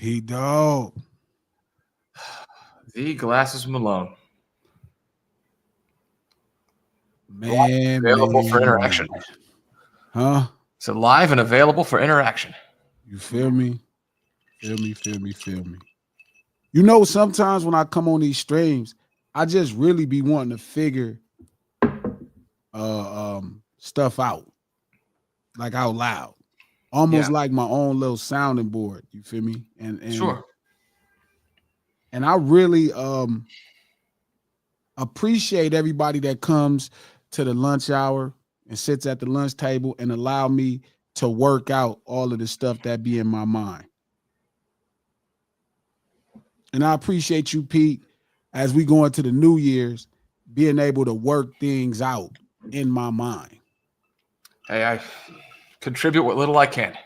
He dog. The Glasses Malone. Man, available for interaction. Huh? It's live and available for interaction. You feel me? Feel me. You know, sometimes when I come on these streams, I just really be wanting to figure stuff out, like out loud. Almost like my own little sounding board. You feel me? And sure. And I really appreciate everybody that comes to the lunch hour and sits at the lunch table and allow me to work out all of the stuff that be in my mind. And I appreciate you, Pete, as we go into the New Year's, being able to work things out in my mind. Hey, I contribute what little I can.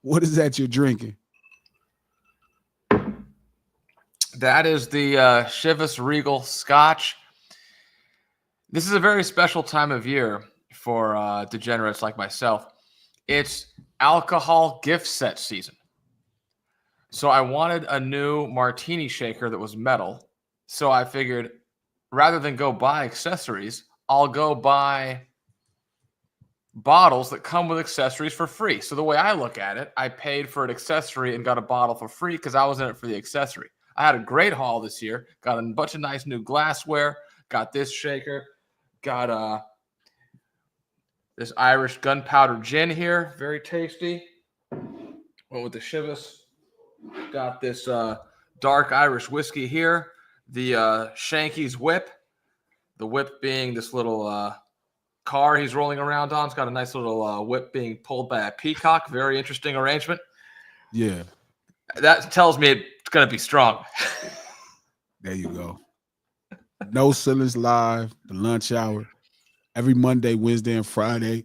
What is that you're drinking? That is the Chivas Regal Scotch. This is a very special time of year for degenerates like myself. It's alcohol gift set season. So I wanted a new martini shaker that was metal. So I figured rather than go buy accessories, I'll go buy bottles that come with accessories for free. So the way I look at it, I paid for an accessory and got a bottle for free because I was in it for the accessory. I had a great haul this year. Got a bunch of nice new glassware. Got this shaker. Got this Irish gunpowder gin here. Very tasty. Went with the Chivas. Got this dark Irish whiskey here. The Shanky's whip. The whip being this little car he's rolling around on. It's got a nice little whip being pulled by a peacock. Very interesting arrangement. Yeah. That tells me it's going to be strong. There you go. No Ceilings Live, the lunch hour, every Monday, Wednesday, and Friday,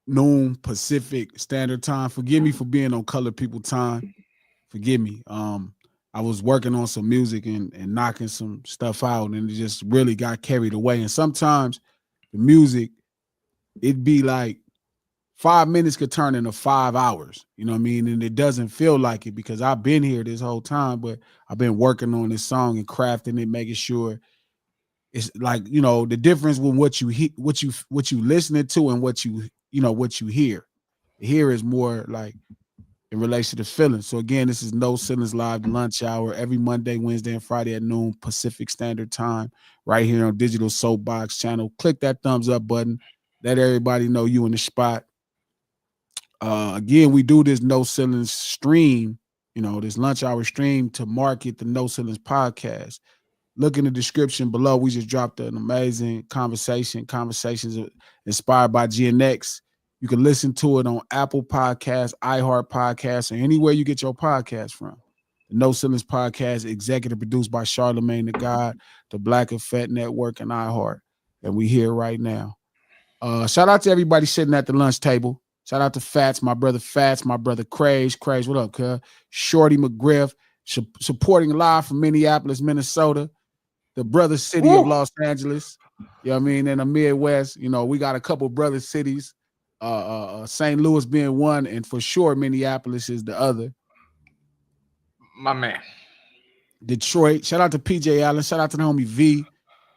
noon Pacific Standard Time. Forgive me for being on Colored People Time. Forgive me. I was working on some music and knocking some stuff out, and it just really got carried away. And sometimes the music, it'd be like 5 minutes could turn into 5 hours. You know what I mean? And it doesn't feel like it because I've been here this whole time, but I've been working on this song and crafting it, making sure it's like, you know, the difference with what you listening to and what you hear. Here is more like in relation to feelings. So again, this is No Ceilings Live, the lunch hour, every Monday, Wednesday, and Friday at noon Pacific Standard Time, right here on Digital Soapbox channel. Click that thumbs up button. Let everybody know you in the spot. Again, we do this No Ceilings stream, you know, this lunch hour stream to market the No Ceilings podcast. Look in the description below. We just dropped an amazing conversations inspired by GNX. You can listen to it on Apple Podcasts, iHeart Podcasts, or anywhere you get your podcast from. The No Ceilings podcast, executive produced by Charlemagne the God, the Black Effect Network, and iHeart. And we here right now. Shout out to everybody sitting at the lunch table. Shout out to Fats, my brother Craze. Craze, what up, cuz? Shorty McGriff, supporting live from Minneapolis, Minnesota, the brother city of Los Angeles. You know what I mean? In the Midwest, you know, we got a couple brother cities. St. Louis being one, and for sure Minneapolis is the other. My man. Detroit. Shout out to PJ Allen. Shout out to the homie V.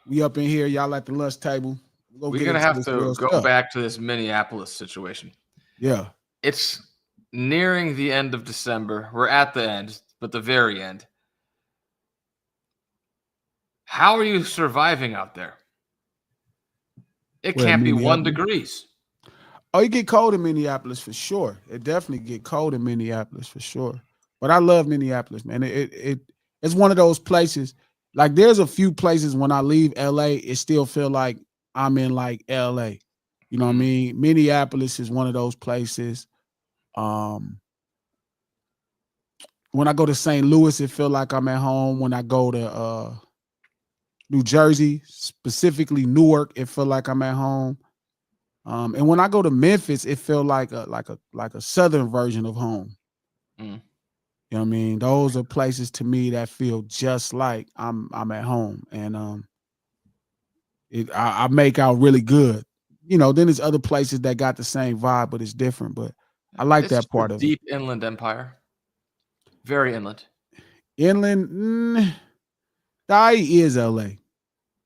We up in here. Y'all at the lunch table. We're going to have to go back to this Minneapolis situation. Yeah. It's nearing the end of December. We're at the end, but the very end. How are you surviving out there? It can't be 1 degrees. Oh, it get cold in Minneapolis for sure. It definitely get cold in Minneapolis for sure. But I love Minneapolis, man. It's one of those places. Like there's a few places when I leave LA, it still feel like I'm in like LA. You know what I mean? Minneapolis is one of those places. When I go to St. Louis, it feel like I'm at home. When I go to New Jersey, specifically Newark, it feel like I'm at home. And when I go to Memphis, it feel like a southern version of home. You know what I mean? Those are places to me that feel just like I'm at home, and I make out really good. You know, then there's other places that got the same vibe, but it's different. But I like that part of deep inland empire. Very inland. Inland, the IE is LA.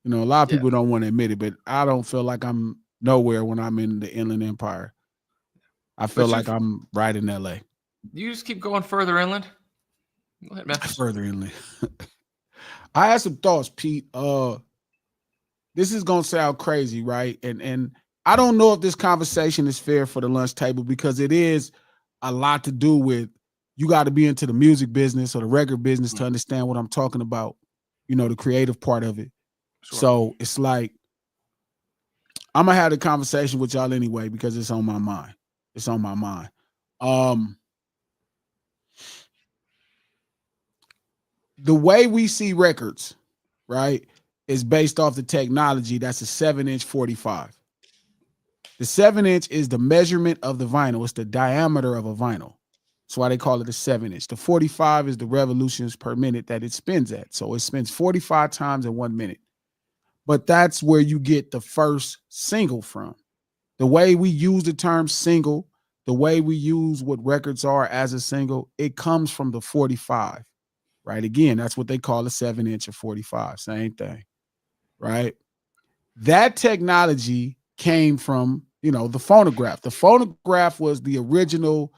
You know, a lot of Yeah. people don't want to admit it, but I don't feel like I'm nowhere when I'm in the Inland Empire. I feel But like I'm right in LA. you just keep going further inland. Go ahead, Memphis. Further inland. I had some thoughts, Pete. This is gonna sound crazy, right? And I don't know if this conversation is fair for the lunch table because it is a lot to do with you got to be into the music business or the record business to understand what I'm talking about. You know, the creative part of it. Sure. So it's like I'm gonna have the conversation with y'all anyway because it's on my mind. It's on my mind. The way we see records, right, is based off the technology. That's a 7-inch 45. The 7-inch is the measurement of the vinyl. It's the diameter of a vinyl. That's why they call it a 7-inch. The 45 is the revolutions per minute that it spins at. So it spins 45 times in 1 minute. But that's where you get the first single from. The way we use the term single, the way we use what records are as a single, it comes from the 45, right? Again, that's what they call a 7-inch or 45, same thing, right? That technology came from, you know, the phonograph. The phonograph was the original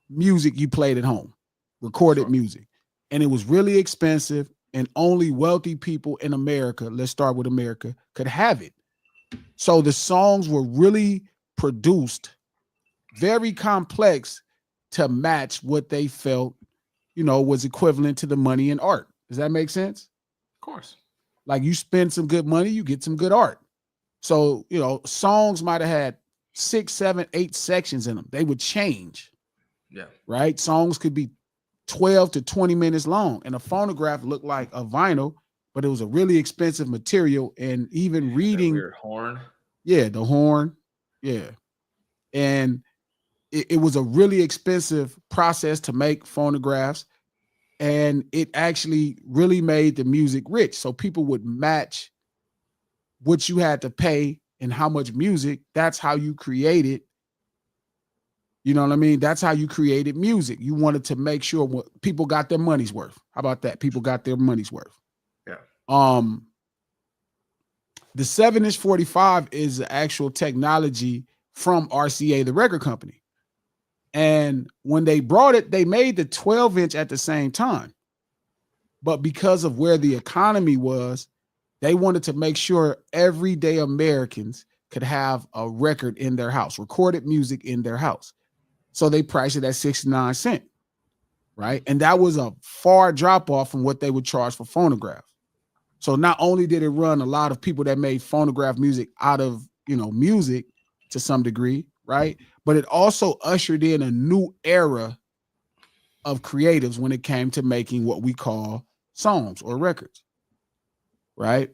music you played at home, recorded music. And it was really expensive, and only wealthy people in America, let's start with America, could have it. So the songs were really produced, very complex to match what they felt, you know, was equivalent to the money in art. Does that make sense? Of course. Like you spend some good money, you get some good art. So, you know, songs might have had 6, 7, 8 sections in them. They would change. Yeah. Right? Songs could be 12 to 20 minutes long. And a phonograph looked like a vinyl, but it was a really expensive material. And even reading. That weird horn. Yeah, the horn. Yeah. And it was a really expensive process to make phonographs. And it actually really made the music rich. So people would match what you had to pay and how much music. That's how you created. You know what I mean? That's how you created music. You wanted to make sure people got their money's worth. How about that? People got their money's worth. Yeah. The 7-inch 45 is the actual technology from RCA, the record company. And when they brought it, they made the 12-inch at the same time. But because of where the economy was, they wanted to make sure everyday Americans could have a record in their house, recorded music in their house. So they priced it at 69 cents, right? And that was a far drop off from what they would charge for phonographs. So not only did it run a lot of people that made phonograph music out of, you know, music to some degree, right? But it also ushered in a new era of creatives when it came to making what we call songs or records, right?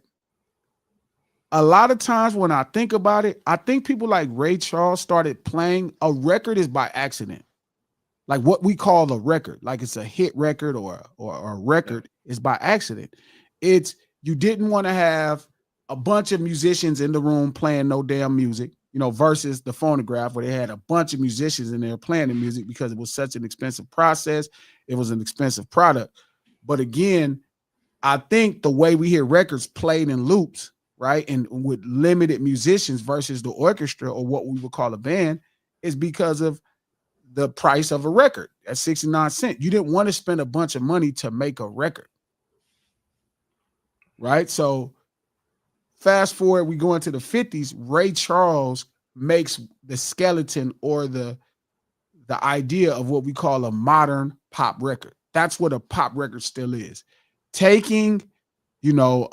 A lot of times when I think about it, I think people like Ray Charles started playing a record is by accident. Like what we call a record, like it's a hit record or a record is by accident. It's you didn't want to have a bunch of musicians in the room playing no damn music, you know, versus the phonograph where they had a bunch of musicians in there playing the music because it was such an expensive process. It was an expensive product. But again, I think the way we hear records played in loops, right, and with limited musicians versus the orchestra or what we would call a band is because of the price of a record at 69 cents. You didn't want to spend a bunch of money to make a record, right? So fast forward, we go into the 50s, Ray Charles makes the skeleton or the idea of what we call a modern pop record. That's what a pop record still is. Taking, you know,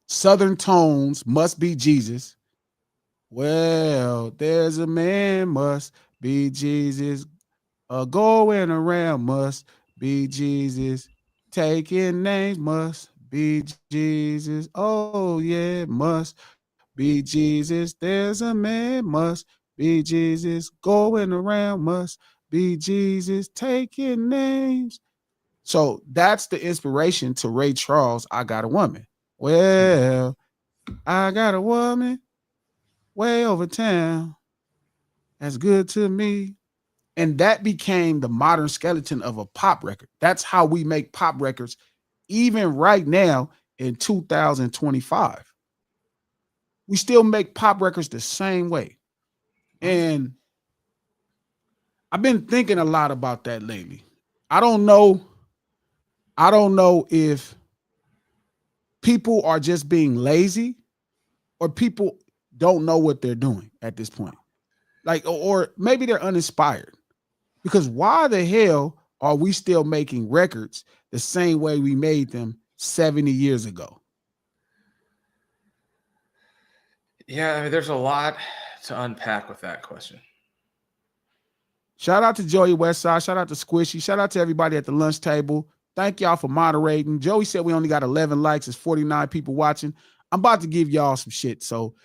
Southern tones, Must Be Jesus. Well, there's a man, must be Jesus. Going around, must be Jesus. Taking names, must be Jesus. Oh, yeah, must be Jesus. There's a man, must be Jesus. Going around, must be Jesus. Taking names. So that's the inspiration to Ray Charles, I Got a Woman. Well, I got a woman way over town. That's good to me. And that became the modern skeleton of a pop record. That's how we make pop records, even right now in 2025. We still make pop records the same way. And I've been thinking a lot about that lately. I don't know if people are just being lazy or people don't know what they're doing at this point. Like, or maybe they're uninspired. Because why the hell are we still making records the same way we made them 70 years ago? Yeah, I mean, there's a lot to unpack with that question. Shout out to Joey Westside. Shout out to Squishy. Shout out to everybody at the lunch table. Thank y'all for moderating. Joey said we only got 11 likes. It's 49 people watching. I'm about to give y'all some shit. So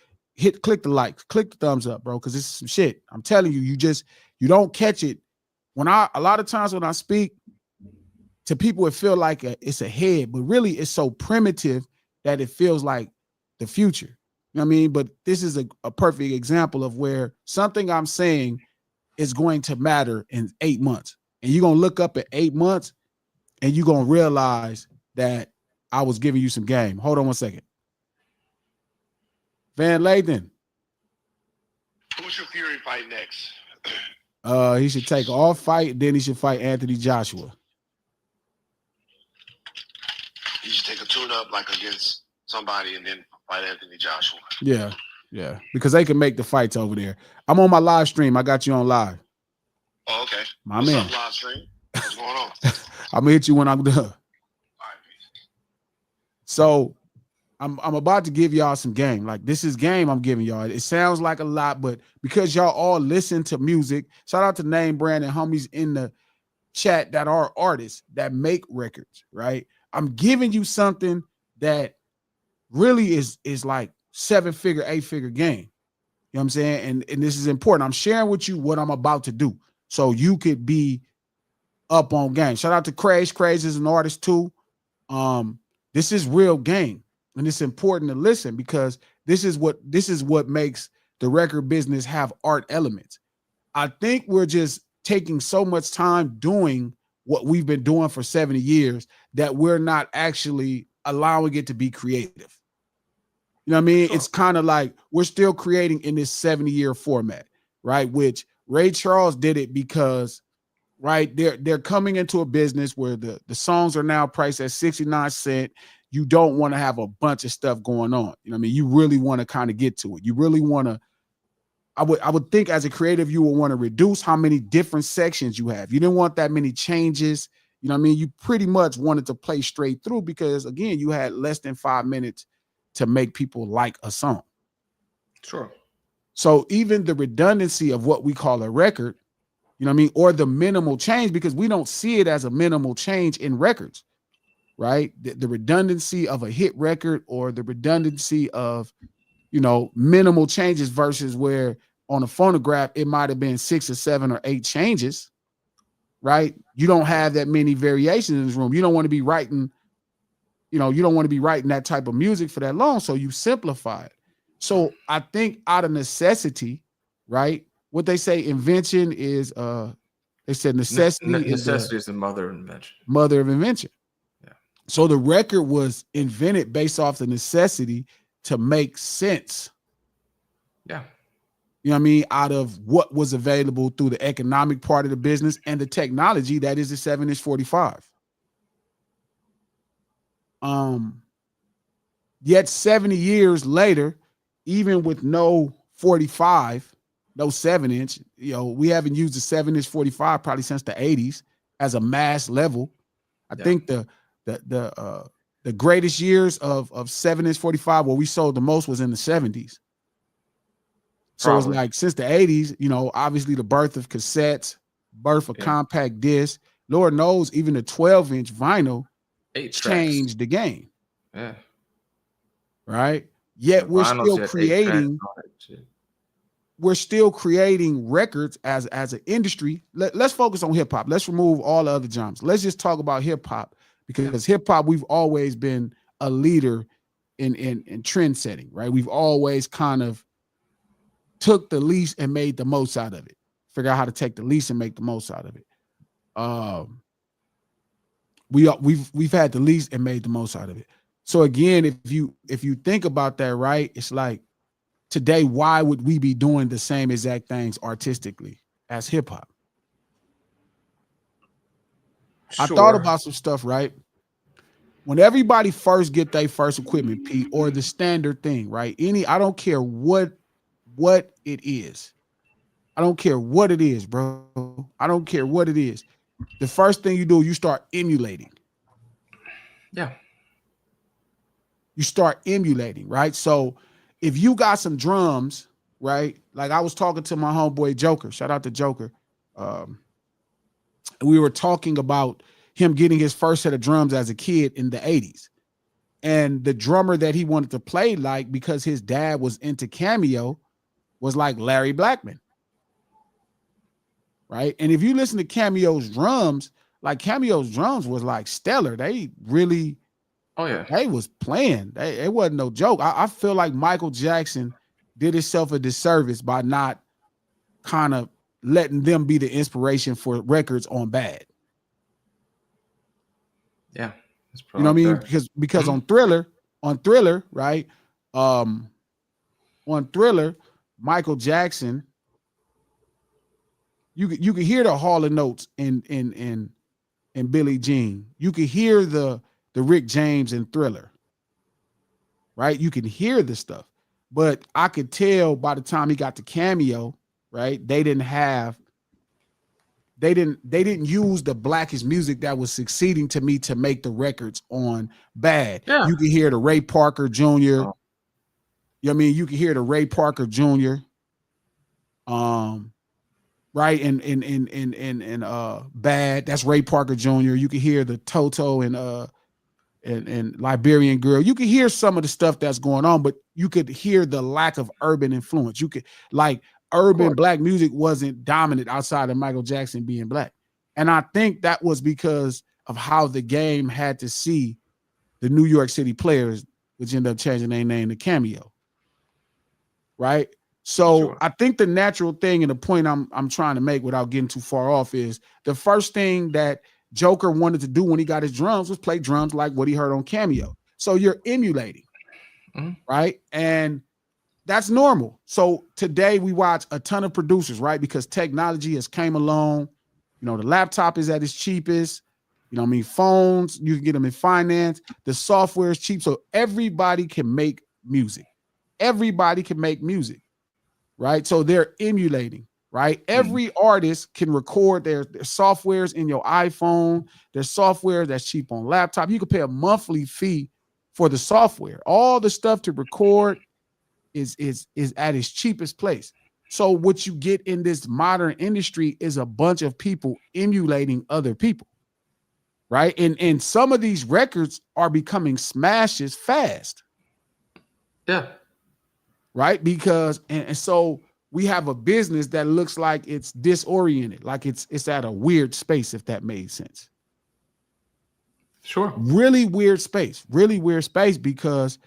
click the likes, click the thumbs up, bro, because this is some shit. I'm telling you, you don't catch it. A lot of times when I speak to people, it feel like it's ahead, but really it's so primitive that it feels like the future. You know what I mean? But this is a perfect example of where something I'm saying is going to matter in 8 months. And you're going to look up at 8 months and you're going to realize that I was giving you some game. Hold on one second. Van Lathan. Who should Fury fight next? He should take off fight, then he should fight Anthony Joshua. He should take a tune-up like against somebody and then fight Anthony Joshua. Yeah. Because they can make the fights over there. I'm on my live stream. I got you on live. Oh, okay. What's man. Up, live stream? What's going on? I'm gonna hit you when I'm done. All right, peace. So I'm about to give y'all some game. Like, this is game I'm giving y'all. It sounds like a lot, but because y'all all listen to music, shout out to Name Brand and homies in the chat that are artists that make records, right? I'm giving you something that really is like 7-figure, 8-figure game. You know what I'm saying? And this is important. I'm sharing with you what I'm about to do so you could be up on game. Shout out to Craze. Craze is an artist too. This is real game. And it's important to listen because this is what makes the record business have art elements. I think we're just taking so much time doing what we've been doing for 70 years that we're not actually allowing it to be creative. You know what I mean? Sure. It's kind of like we're still creating in this 70-year format, right? Which Ray Charles did it because, right, they're coming into a business where the songs are now priced at 69 cents. You don't want to have a bunch of stuff going on. You know what I mean? You really want to kind of get to it. You really want to, I would think as a creative, you would want to reduce how many different sections you have. You didn't want that many changes. You know what I mean? You pretty much wanted to play straight through because, again, you had less than 5 minutes to make people like a song. Sure. So even the redundancy of what we call a record, you know what I mean? Or the minimal change, because we don't see it as a minimal change in records. Right? The redundancy of a hit record or the redundancy of, minimal changes versus where on a phonograph, it might have been 6 or 7 or 8 changes, right? You don't have that many variations in this room. You don't want to be writing, you don't want to be writing that type of music for that long. So you simplify it. So I think out of necessity, right? What they say invention is, they said necessity is the mother of invention. Mother of invention. So the record was invented based off the necessity to make sense. Yeah. You know what I mean? Out of what was available through the economic part of the business and the technology that is the 7-inch 45. Yet 70 years later, even with no 45, no 7-inch, we haven't used the 7-inch 45 probably since the 80s as a mass level. I think the greatest years of 7-inch 45 where we sold the most was in the 70s. So it's like since the 80s, obviously the birth of cassettes, birth of compact disc, Lord knows even the 12-inch vinyl changed the game. Yeah. Right? Yet we're still creating records as an industry. Let's focus on hip hop. Let's remove all the other genres. Let's just talk about hip hop. Because hip hop, we've always been a leader in trend setting, right? We've always kind of took the least and made the most out of it. figure out how to take the least and make the most out of it. We've had the least and made the most out of it. So again, if you think about that, right, it's like today, why would we be doing the same exact things artistically as hip hop? Sure. I thought about some stuff, right? When everybody first get their first equipment, Pete, or the standard thing, right? I don't care what it is. I don't care what it is, bro. I don't care what it is. The first thing you do, you start emulating. Yeah. You start emulating, right? So if you got some drums, right? Like I was talking to my homeboy Joker. Shout out to Joker. We were talking about him getting his first set of drums as a kid in the 80s. And the drummer that he wanted to play like, because his dad was into Cameo, was like Larry Blackman. Right. And if you listen to Cameo's drums, like Cameo's drums was like stellar. They really, they was playing. It wasn't no joke. I feel like Michael Jackson did himself a disservice by not kind of letting them be the inspiration for records on Bad. Yeah. You know what I mean? Because on Thriller, right? On Thriller, Michael Jackson, you could hear the Hall of Notes in Billie Jean. You could hear the Rick James in Thriller. Right? You can hear the stuff. But I could tell by the time he got to Cameo, right? They didn't use the blackest music that was succeeding to me to make the records on Bad. Yeah. You can hear the Ray Parker Jr. Oh. You know what I mean? You can hear the Ray Parker Jr. Right, and Bad. That's Ray Parker Jr. You can hear the Toto and Liberian Girl. You can hear some of the stuff that's going on, but you could hear the lack of urban influence. You could like urban black music wasn't dominant outside of Michael Jackson being black. And I think that was because of how the game had to see the New York City Players, which ended up changing their name to Cameo. Right? So I think the natural thing and the point I'm trying to make without getting too far off is the first thing that Joker wanted to do when he got his drums was play drums like what he heard on Cameo. So you're emulating, right? And that's normal. So today we watch a ton of producers, right? Because technology has came along. You know, the laptop is at its cheapest. You know what I mean? Phones, you can get them in finance. The software is cheap. So everybody can make music. Everybody can make music, right? So they're emulating, right? Every artist can record their softwares in your iPhone. There's software that's cheap on laptop. You can pay a monthly fee for the software. All the stuff to record is at its cheapest place. So what you get in this modern industry is a bunch of people emulating other people, right? And some of these records are becoming smashes fast. Yeah. Right? Because and so we have a business that looks like it's disoriented, like it's at a weird space, if that made sense. Sure. Really weird space because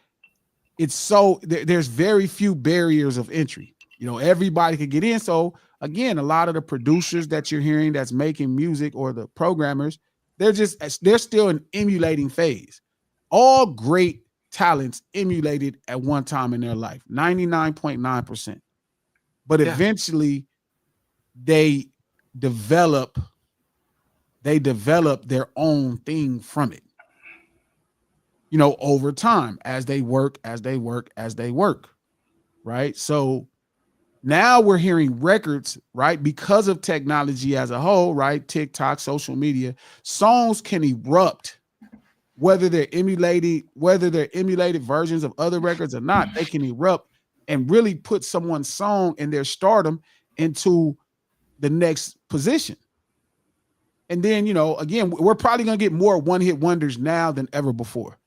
it's so there's very few barriers of entry. You know, everybody could get in. So again, a lot of the producers that you're hearing that's making music or the programmers, they're still in emulating phase. All great talents emulated at one time in their life, 99.9%. But eventually they develop their own thing from it. You know, over time, as they work, right? So now we're hearing records, right? Because of technology as a whole, right? TikTok, social media, songs can erupt, whether they're emulated versions of other records or not. They can erupt and really put someone's song and their stardom into the next position. And then, you know, again, we're probably going to get more one-hit wonders now than ever before.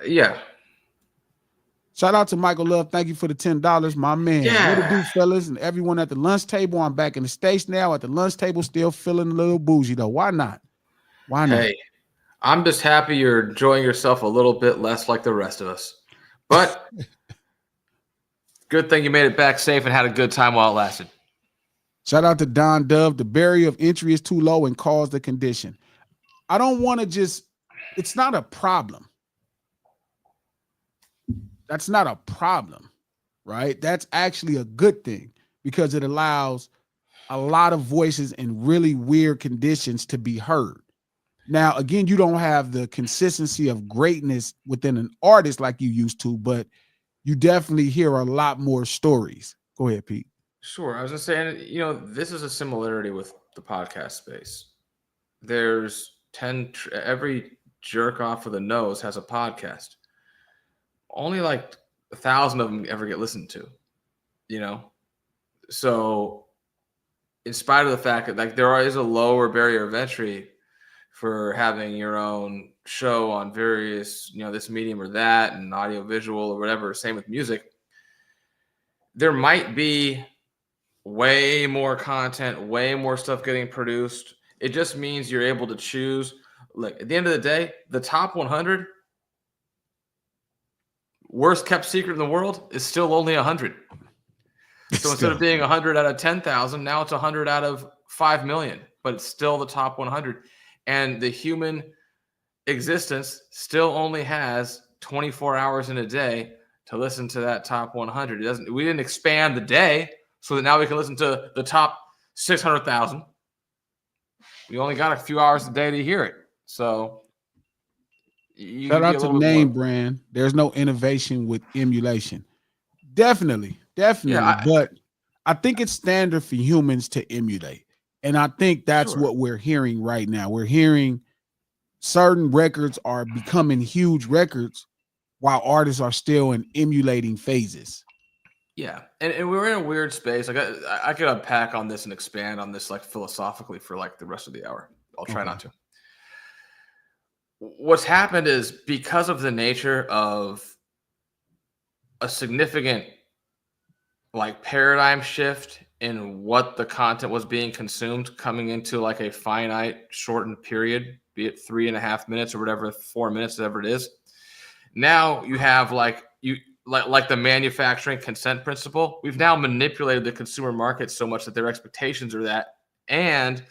Yeah. Shout out to Michael Love. Thank you for the $10, my man. Yeah. What to do, fellas, and everyone at the lunch table. I'm back in the States now. At the lunch table, still feeling a little bougie, though. Why not? Why not? Hey, I'm just happy you're enjoying yourself a little bit less like the rest of us. But good thing you made it back safe and had a good time while it lasted. Shout out to Don Dove. The barrier of entry is too low and cause the condition. I don't want to just, it's not a problem. That's not a problem, right? That's actually a good thing because it allows a lot of voices in really weird conditions to be heard. Now, again, you don't have the consistency of greatness within an artist like you used to, but you definitely hear a lot more stories. Go ahead, Pete. Sure. I was just saying, this is a similarity with the podcast space. There's every jerk off with a nose has a podcast. Only like 1,000 of them ever get listened to, So in spite of the fact that like there is a lower barrier of entry for having your own show on various, this medium or that and audio visual or whatever, same with music, there might be way more content, way more stuff getting produced. It just means you're able to choose. Like at the end of the day, the top 100 worst kept secret in the world is still only 100. So instead of being 100 out of 10,000, now it's 100 out of 5 million, but it's still the top 100. And the human existence still only has 24 hours in a day to listen to that top 100. We didn't expand the day so that now we can listen to the top 600,000. We only got a few hours a day to hear it. So shout out to Name Brand. There's no innovation with emulation. Definitely. Yeah, but I think it's standard for humans to emulate. And I think that's what we're hearing right now. We're hearing certain records are becoming huge records while artists are still in emulating phases. Yeah. And we're in a weird space. Like I could unpack on this and expand on this like philosophically for like the rest of the hour. I'll try not to. What's happened is because of the nature of a significant like paradigm shift in what the content was being consumed coming into like a finite shortened period, be it 3.5 minutes or whatever, 4 minutes, whatever it is. Now you have like the manufacturing consent principle. We've now manipulated the consumer market so much that their expectations are that, and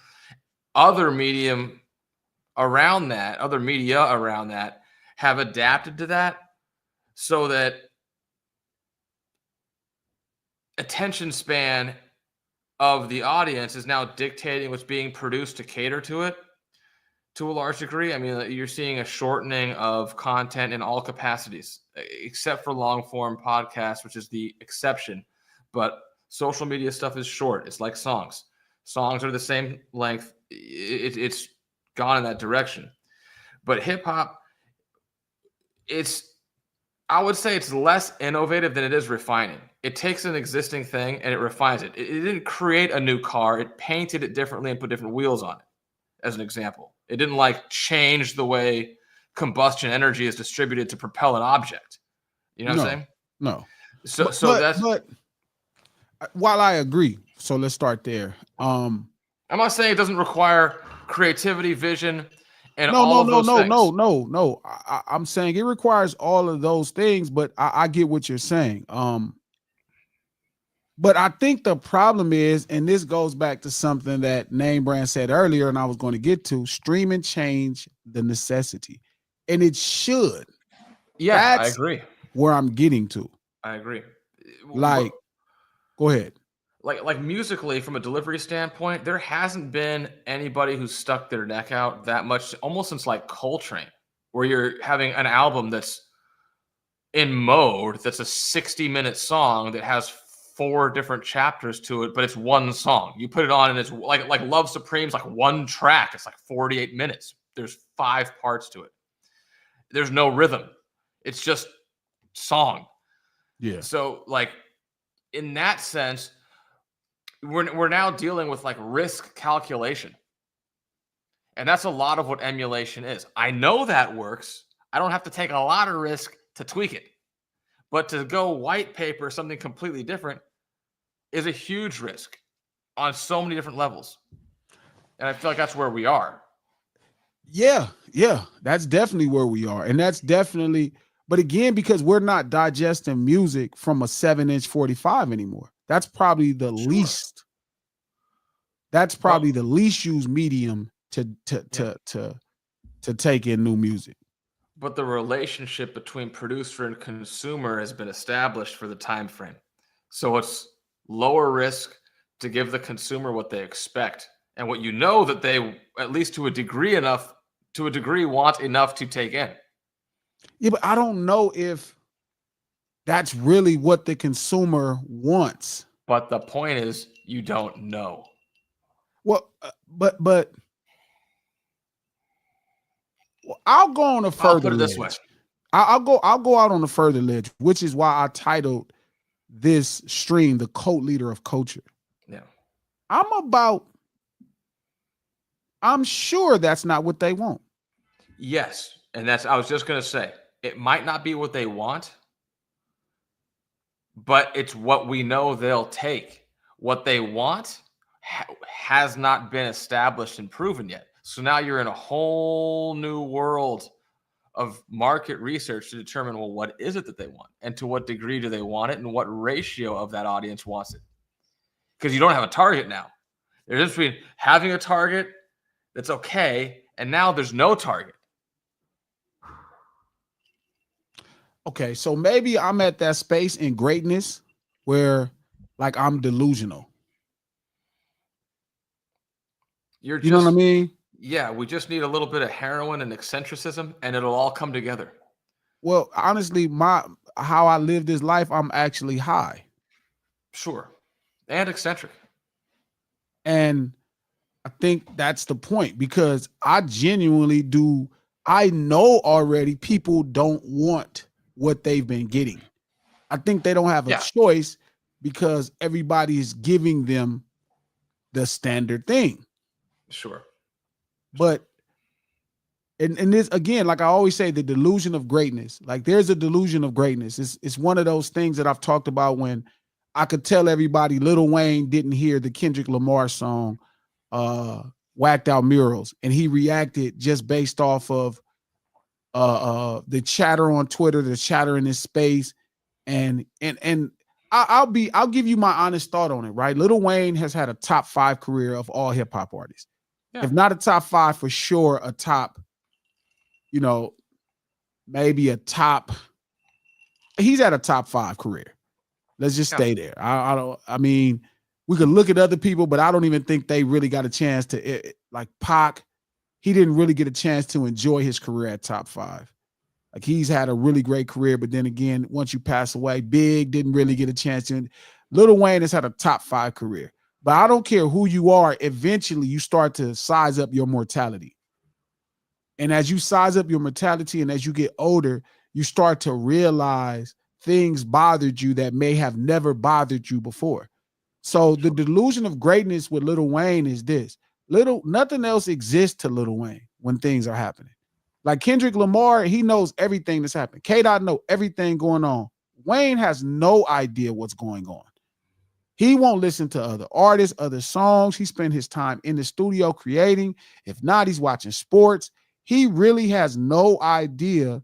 other media around that have adapted to that so that attention span of the audience is now dictating what's being produced to cater to it to a large degree. I mean, you're seeing a shortening of content in all capacities, except for long form podcasts, which is the exception. But social media stuff is short. It's like songs. Songs are the same length. It's gone in that direction. But hip hop, I would say it's less innovative than it is refining. It takes an existing thing and it refines it. It didn't create a new car. It painted it differently and put different wheels on it, as an example. It didn't like change the way combustion energy is distributed to propel an object. You know what I'm saying? No. But while I agree, so let's start there. I'm not saying it doesn't require creativity, vision, and No. I'm saying it requires all of those things, but I get what you're saying. But I think the problem is, and this goes back to something that Name Brand said earlier, and I was going to get to, streaming change the necessity. And it should. Yeah, I agree. Where I'm getting to. I agree. Like, go ahead. Like musically, from a delivery standpoint, there hasn't been anybody who's stuck their neck out that much, almost since like Coltrane, where you're having an album that's in mode, that's a 60-minute song that has 4 different chapters to it, but it's one song. You put it on and it's like Love Supreme's like one track. It's like 48 minutes. There's 5 parts to it. There's no rhythm. It's just song. Yeah. So like in that sense, we're now dealing with like risk calculation. And that's a lot of what emulation is. I know that works. I don't have to take a lot of risk to tweak it. But to go white paper something completely different is a huge risk on so many different levels. And I feel like that's where we are. Yeah, that's definitely where we are. And that's definitely, but again, because we're not digesting music from a 7-inch 45 anymore. That's probably the least That's probably the least used medium to take in new music. But the relationship between producer and consumer has been established for the time frame. So it's lower risk to give the consumer what they expect and what you know that they, at least to a degree, want enough to take in. Yeah, but I don't know if that's really what the consumer wants. But the point is, you don't know. Well, but I'll go on a further I'll put it this way. I'll go out on a further ledge, which is why I titled this stream "The Cult Leader of Culture." Yeah. I'm sure that's not what they want. Yes. And I was just going to say, it might not be what they want, but it's what we know they'll take. What they want has not been established and proven yet. So now you're in a whole new world of market research to determine, well, what is it that they want? And to what degree do they want it? And what ratio of that audience wants it? Because you don't have a target now. There's just between having a target that's okay, and now there's no target. Okay, so maybe I'm at that space in greatness where, like, I'm delusional. You know what I mean? Yeah, we just need a little bit of heroin and eccentricism, and it'll all come together. Well, honestly, how I live this life, I'm actually high. Sure. And eccentric. And I think that's the point, because I genuinely do. I know already people don't want what they've been getting. I think they don't have a choice because everybody is giving them the standard thing. Sure. But and this, again, like I always say, the delusion of greatness. Like, there's a delusion of greatness. It's one of those things that I've talked about when I could tell everybody Lil Wayne didn't hear the Kendrick Lamar song, Whacked Out Murals, and he reacted just based off of the chatter on Twitter, the chatter in this space, and I'll give you my honest thought on it, right? Lil Wayne has had a top 5 career of all hip hop artists. Yeah. If not a top 5, for sure a top, maybe a top. He's at a top 5 career. Let's just stay there. I mean, we could look at other people, but I don't even think they really got a chance to, like Pac. He didn't really get a chance to enjoy his career at top 5. Like, he's had a really great career, but then again, once you pass away, Big didn't really get a chance to. Lil Wayne has had a top 5 career. But I don't care who you are, eventually you start to size up your mortality. And as you size up your mortality and as you get older, you start to realize things bothered you that may have never bothered you before. So the delusion of greatness with Lil Wayne is this. Nothing else exists to Lil Wayne when things are happening. Like Kendrick Lamar, he knows everything that's happening. K-Dot know everything going on. Wayne has no idea what's going on. He won't listen to other artists, other songs. He spent his time in the studio creating. If not, he's watching sports. He really has no idea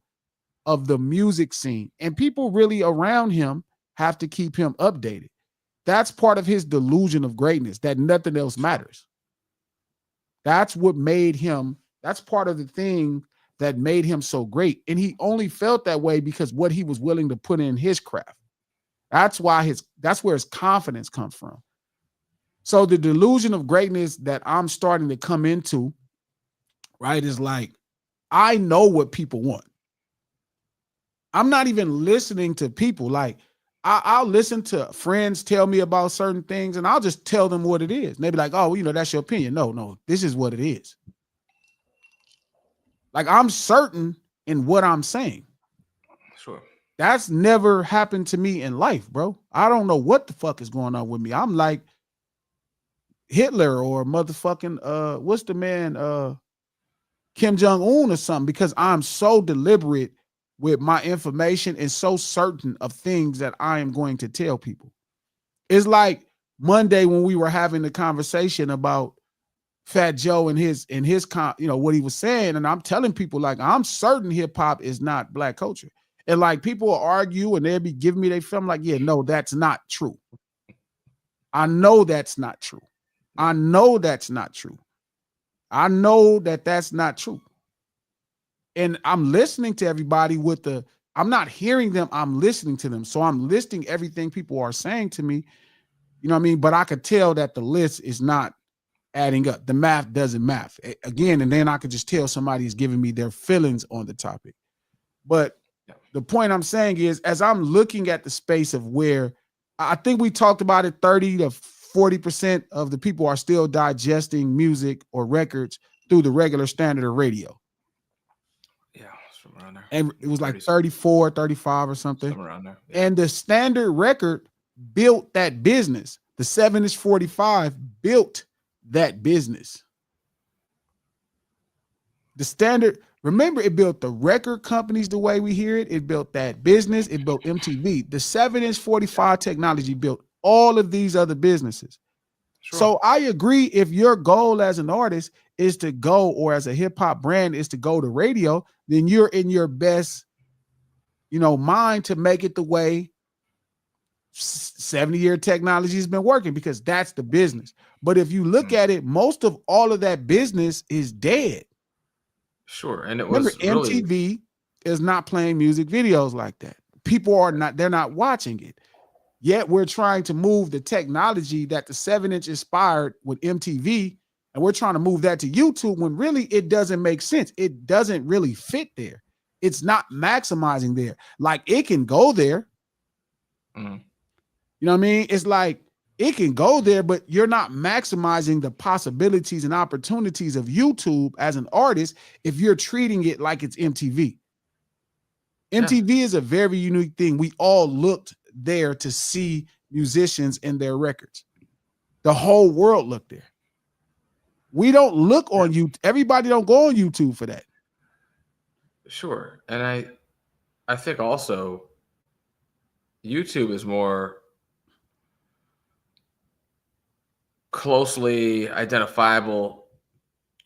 of the music scene. And people really around him have to keep him updated. That's part of his delusion of greatness, that nothing else matters. That's what made him, that's part of the thing that made him so great. And he only felt that way because what he was willing to put in his craft. That's where his confidence comes from. So the delusion of greatness that I'm starting to come into, right, is like, I know what people want. I'm not even listening to people. Like, I'll listen to friends tell me about certain things and I'll just tell them what it is. And they be like, oh, that's your opinion. No, this is what it is. Like, I'm certain in what I'm saying. Sure. That's never happened to me in life, bro. I don't know what the fuck is going on with me. I'm like Hitler or motherfucking, what's the man, Kim Jong-un or something, because I'm so deliberate with my information and so certain of things that I am going to tell people. It's like Monday when we were having the conversation about Fat Joe and his what he was saying, and I'm telling people, like, I'm certain hip hop is not Black culture. And like, people will argue and they'll be giving me their film, like, yeah, no, that's not true. I know that's not true. I know that's not true. I know that that's not true. And I'm listening to everybody I'm not hearing them, I'm listening to them. So I'm listing everything people are saying to me, you know what I mean? But I could tell that the list is not adding up. The math doesn't math. Again, and then I could just tell somebody is giving me their feelings on the topic. But the point I'm saying is, as I'm looking at the space of where I think we talked about it, 30 to 40% of the people are still digesting music or records through the regular standard of radio. Yeah, somewhere around there. And it was like 34, 35 or something. Somewhere around there. Yeah. And the standard record built that business. The 7-45 built that business. The standard, remember, it built the record companies the way we hear it. It built that business. It built MTV. The 7-45 technology built all of these other businesses. Sure. So I agree, if your goal as an artist is to go, or as a hip hop brand is to go to radio, then you're in your best, mind to make it the way 70-year technology has been working, because that's the business. But if you look at it, most of all of that business is dead. Sure. And it was MTV is not playing music videos like that. People are not, they're not watching it. Yet we're trying to move the technology that the 7-inch inspired with MTV, and we're trying to move that to YouTube, when really it doesn't make sense. It doesn't really fit there. It's not maximizing there. Like, it can go there. Mm-hmm. You know what I mean? It's like it can go there, but you're not maximizing the possibilities and opportunities of YouTube as an artist if you're treating it like it's MTV. MTV is a very unique thing. We all looked there to see musicians and their records. The whole world looked there. We don't look on YouTube. Everybody don't go on YouTube for that. Sure. And I think also YouTube is more closely identifiable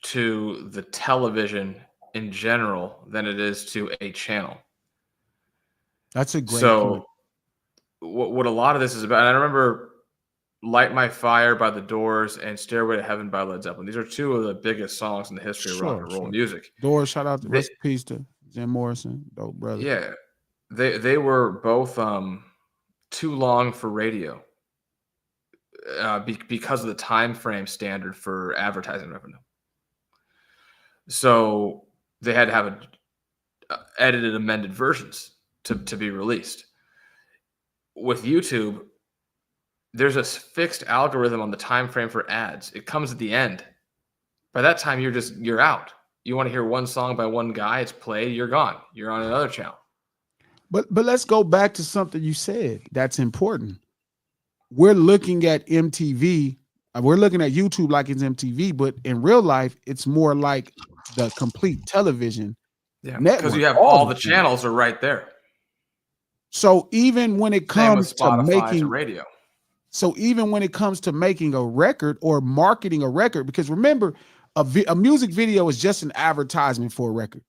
to the television in general than it is to a channel. That's a great point. What a lot of this is about, and I remember Light My Fire by The Doors and Stairway to Heaven by Led Zeppelin. These are two of the biggest songs in the history of rock and roll music. Doors, shout out to rest in peace to Jim Morrison, dope brother. Yeah, they were both too long for radio because of the time frame standard for advertising revenue. So they had to have edited, amended versions to be released. With YouTube, there's a fixed algorithm on the time frame for ads. It comes at the end. By that time, you're out. You want to hear one song by one guy, it's played, you're gone. You're on another channel. But let's go back to something you said that's important. We're looking at MTV, we're looking at YouTube like it's MTV, but in real life, it's more like the complete television network. Because you have all the channels are right there. So even when it comes to making radio, so even when it comes to making a record or marketing a record, because remember, a music video is just an advertisement for a record.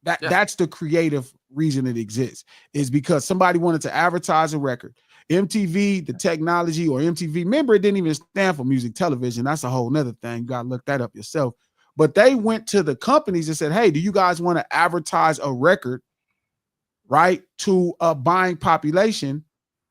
That's the creative reason it exists, is because somebody wanted to advertise a record. MTV, the technology, or MTV, remember, it didn't even stand for music television. That's a whole nother thing. You got to look that up yourself. But they went to the companies and said, hey, do you guys want to advertise a record, right, to a buying population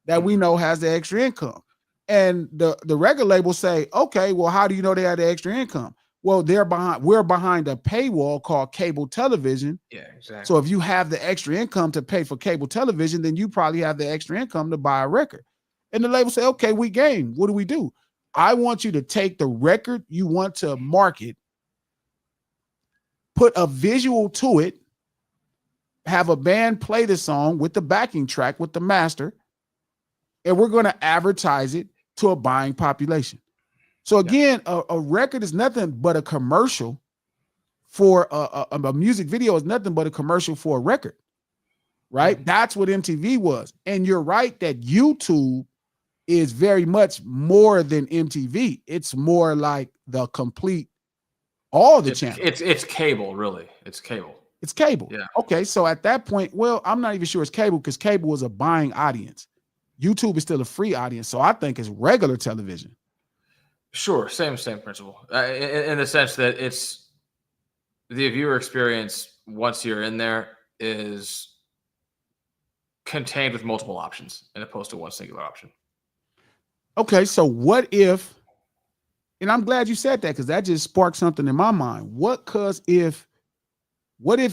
that we know has the extra income? And the record labels say, okay, well, how do you know they have the extra income? Well, we're behind a paywall called cable television. Yeah, exactly. So if you have the extra income to pay for cable television, then you probably have the extra income to buy a record. And the label say, okay, we game. What do we do? I want you to take the record you want to market, put a visual to it, have a band play the song with the backing track, with the master, and we're going to advertise it to a buying population. So again, a record is nothing but a commercial for a music video is nothing but a commercial for a record, right? Mm-hmm. That's what MTV was. And you're right that YouTube is very much more than MTV. It's more like the complete, all the channels. It's cable, really. It's cable. It's cable. Yeah. Okay, so at that point, well, I'm not even sure it's cable, because cable was a buying audience. YouTube is still a free audience, so I think it's regular television. Sure, same principle. In the sense that it's the viewer experience once you're in there is contained with multiple options, as opposed to one singular option. Okay, so what if, and I'm glad you said that because that just sparked something in my mind. What if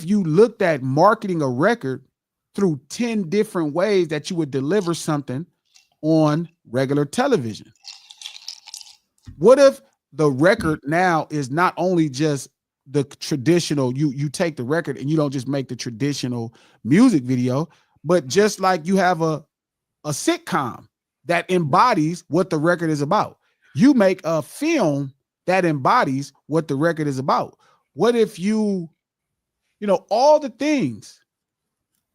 you looked at marketing a record through 10 different ways that you would deliver something on regular television? What if the record now is not only just the traditional, you take the record and you don't just make the traditional music video, but just like you have a sitcom that embodies what the record is about. You make a film that embodies what the record is about. What if you all the things,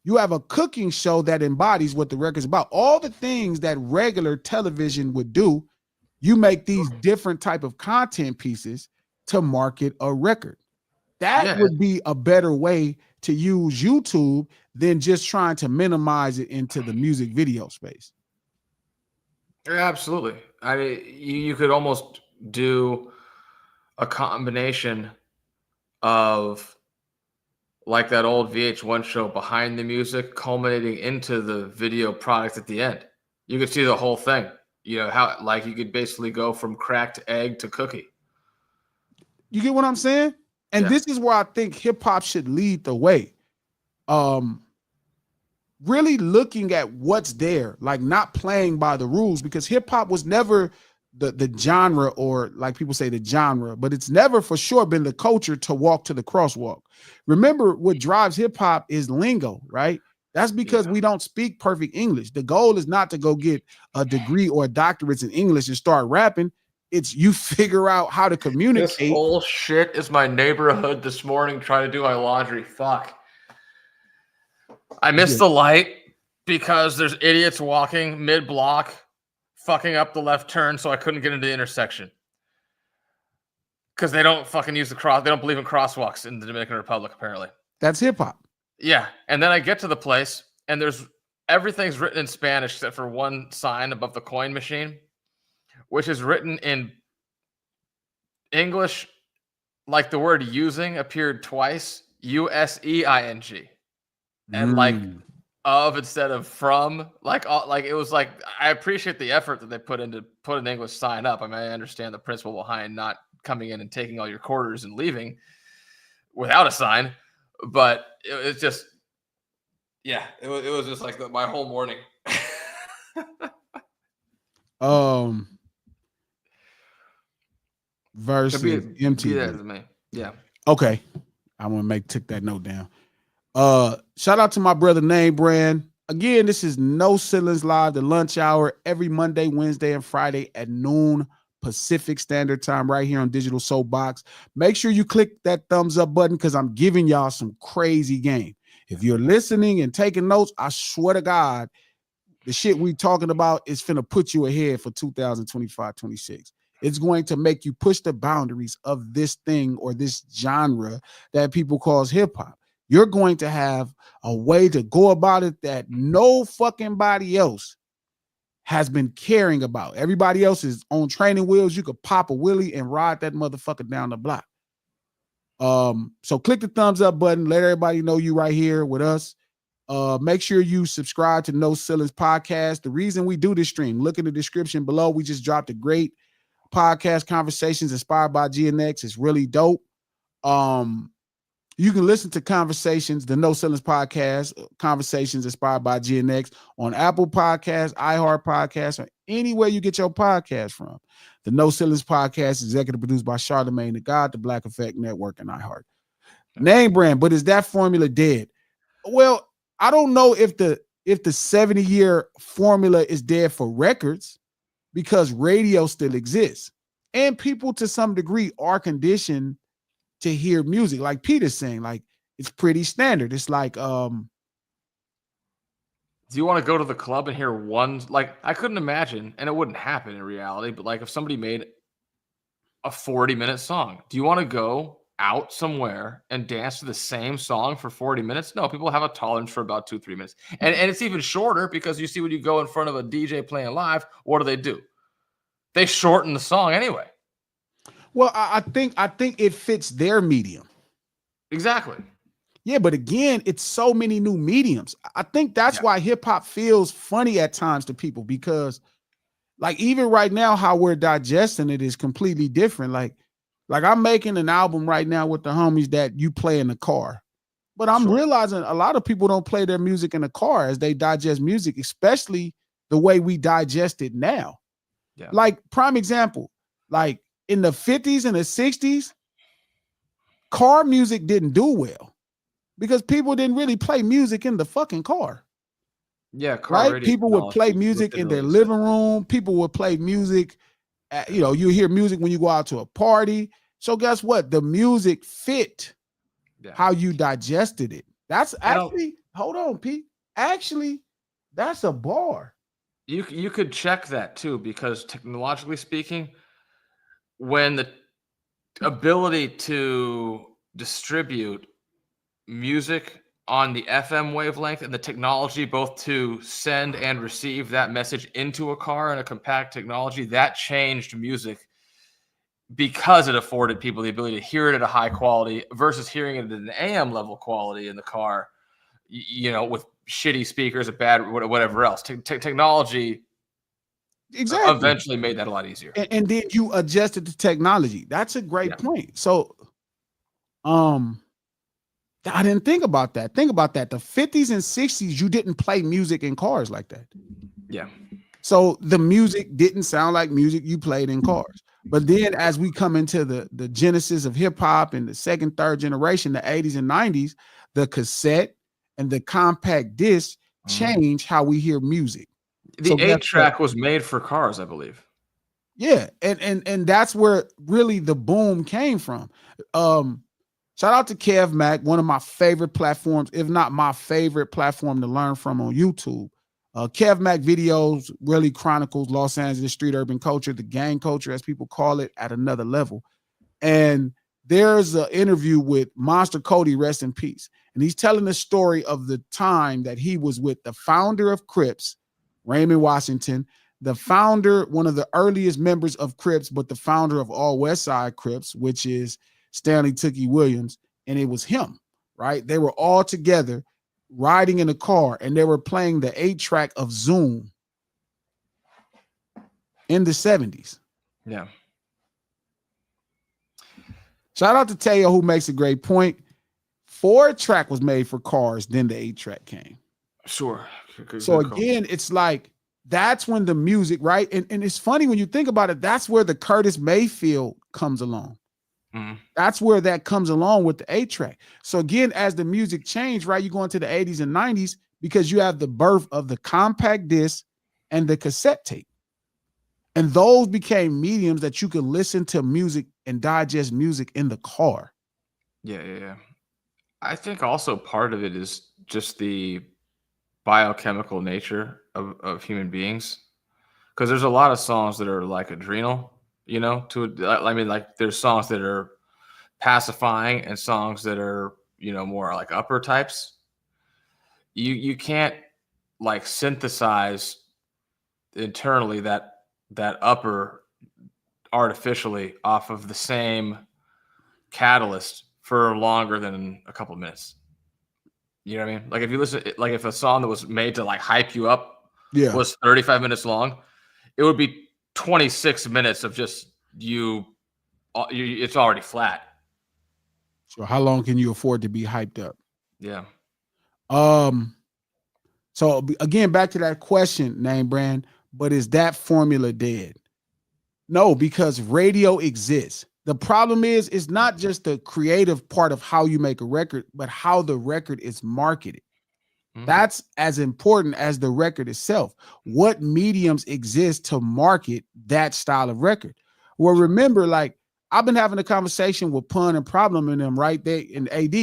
you have a cooking show that embodies what the record is about. All the things that regular television would do, you make these different type of content pieces to market a record. That would be a better way to use YouTube than just trying to minimize it into the music video space. Yeah, absolutely. I mean, you could almost do a combination of like that old VH1 show Behind the Music culminating into the video product at the end. You could see the whole thing. How like you could basically go from cracked egg to cookie. You get what I'm saying? And this is where I think hip hop should lead the way. Really looking at what's there, like not playing by the rules, because hip hop was never the genre, or like people say the genre, but it's never for sure been the culture to walk to the crosswalk. Remember, what drives hip hop is lingo, right? That's because we don't speak perfect English. The goal is not to go get a degree or a doctorate in English and start rapping. It's you figure out how to communicate. This whole shit is my neighborhood this morning trying to do my laundry. Fuck. I missed the light because there's idiots walking mid-block, fucking up the left turn, so I couldn't get into the intersection. Because they don't fucking use they don't believe in crosswalks in the Dominican Republic, apparently. That's hip-hop. Yeah, and then I get to the place, and everything's written in Spanish except for one sign above the coin machine, which is written in English, like the word using appeared twice, USEING. And like of instead of from, like it was like, I appreciate the effort that they put an English sign up. I mean, I understand the principle behind not coming in and taking all your quarters and leaving without a sign, but it's just, it was just like my whole morning. Versus MTV. Yeah. Okay. I'm gonna take that note down. Shout out to my brother Name Brand. Again, this is No Ceilings Live, the lunch hour, every Monday, Wednesday, and Friday at noon Pacific Standard Time, right here on Digital Soapbox. Make sure you click that thumbs up button because I'm giving y'all some crazy game. If you're listening and taking notes, I swear to God, the shit we talking about is finna put you ahead for 2025-26. It's going to make you push the boundaries of this thing or this genre that people calls hip hop. You're going to have a way to go about it that no fucking body else has been caring about. Everybody else is on training wheels. You could pop a wheelie and ride that motherfucker down the block. So click the thumbs up button. Let everybody know you right here with us. Make sure you subscribe to No Ceilings Podcast. The reason we do this stream, look in the description below. We just dropped a great podcast, Conversations inspired by GNX. It's really dope. You can listen to Conversations, the No Ceilings Podcast, Conversations inspired by GNX on Apple Podcasts, iHeart Podcasts, or anywhere you get your podcast from. The No Ceilings Podcast is executive produced by Charlemagne the God, the Black Effect Network, and iHeart. Name Brand, but is that formula dead? Well, I don't know if the 70-year formula is dead for records, because radio still exists. And people to some degree are conditioned to hear music. Like Peter's saying, like it's pretty standard. It's like do you want to go to the club and hear one, like I couldn't imagine, and it wouldn't happen in reality, but like if somebody made a 40-minute song, do you want to go out somewhere and dance to the same song for 40 minutes? No, people have a tolerance for about 2-3 minutes. And it's even shorter because you see when you go in front of a DJ playing live, what do? They shorten the song anyway. Well, I think it fits their medium. Exactly. Yeah, but again, it's so many new mediums. I think that's why hip hop feels funny at times to people, because like even right now, how we're digesting it is completely different. Like I'm making an album right now with the homies that you play in the car. But I'm realizing a lot of people don't play their music in the car as they digest music, especially the way we digest it now. Yeah. Like prime example, like in the 50s and the 60s, car music didn't do well because people didn't really play music in the fucking car. Yeah, car Right? radio People would play technology music in didn't their really living room. People would play music. You hear music when you go out to a party. So guess what? The music fit how you digested it. That's actually, hold on, Pete. Actually, that's a bar. You could check that too, because technologically speaking, when the ability to distribute music on the FM wavelength and the technology both to send and receive that message into a car in a compact technology, that changed music because it afforded people the ability to hear it at a high quality versus hearing it at an AM level quality in the car, with shitty speakers, a bad whatever else. Technology eventually made that a lot easier. And then you adjusted the technology. That's a great point. So, I didn't think about that. Think about that. The 50s and 60s, you didn't play music in cars like that. Yeah. So the music didn't sound like music you played in cars. But then as we come into the genesis of hip hop and the second, third generation, the 80s and 90s, the cassette and the compact disc change how we hear music. The 8-track was made for cars, I believe. Yeah, and that's where really the boom came from. Shout out to Kev Mac, one of my favorite platforms, if not my favorite platform to learn from on YouTube. Kev Mac videos really chronicles Los Angeles street urban culture, the gang culture, as people call it, at another level. And there's an interview with Monster Cody, rest in peace. And he's telling the story of the time that he was with the founder of Crips, Raymond Washington, the founder, one of the earliest members of Crips, but the founder of All West Side Crips, which is Stanley Tookie Williams. And it was him, right? They were all together riding in a car and they were playing the 8-track of Zoom in the 70s. Yeah. Shout out to Teo, who makes a great point. 4-track was made for cars, then the 8-track came. Sure. So again, it's like, that's when the music, right? And it's funny when you think about it, that's where the Curtis Mayfield comes along. Mm-hmm. That's where that comes along with the 8-track. So again, as the music changed, right, you go into the 80s and 90s because you have the birth of the compact disc and the cassette tape. And those became mediums that you could listen to music and digest music in the car. Yeah. I think also part of it is just the biochemical nature of human beings. Because there's a lot of songs that are like adrenal, like there's songs that are pacifying and songs that are, more like upper types. You can't like synthesize internally that upper artificially off of the same catalyst for longer than a couple of minutes. You know what I mean? Like if you listen, like if a song that was made to like hype you up was 35 minutes long, it would be 26 minutes of just you it's already flat. So how long can you afford to be hyped up? Yeah. So again, back to that question, name brand, but is that formula dead? No, because radio exists. The problem is, it's not just the creative part of how you make a record, but how the record is marketed. Mm-hmm. That's as important as the record itself. What mediums exist to market that style of record? Well, remember, like I've been having a conversation with Pun and Problem in them, right? They and AD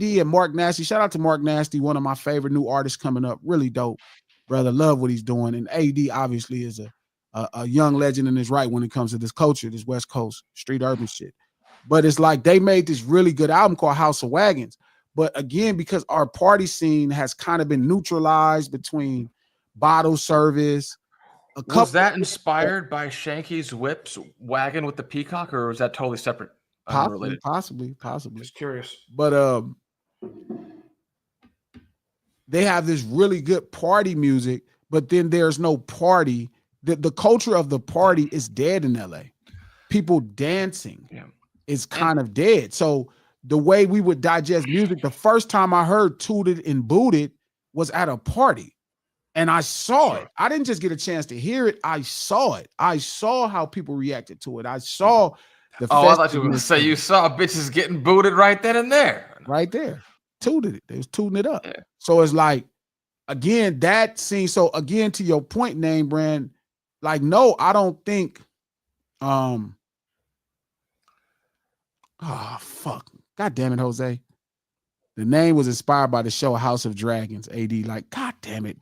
and Mark Nasty. Shout out to Mark Nasty, one of my favorite new artists coming up. Really dope, brother. Love what he's doing. And AD obviously is a young legend in his right when it comes to this culture, this West Coast street urban shit. But it's like they made this really good album called House of Wagons. But again, because our party scene has kind of been neutralized between bottle service A Was couple that inspired by Shanky's Whips wagon with the peacock, or was that totally separate, unrelated? possibly. Just curious. But they have this really good party music, but then there's no party. The culture of the party is dead in LA. People dancing is kind of dead. So the way we would digest music, the first time I heard Tooted and Booted was at a party. And I saw it. I didn't just get a chance to hear it. I saw it. I saw how people reacted to it. I saw the I thought you were going to say you saw bitches getting booted right then and there. Right there. Tooted it. They was tooting it up. Yeah. So it's like, again, that scene. So again, to your point, Name Brand, like, no, I don't think fuck. God damn it, Jose. The name was inspired by the show House of Dragons. AD, like, God damn it.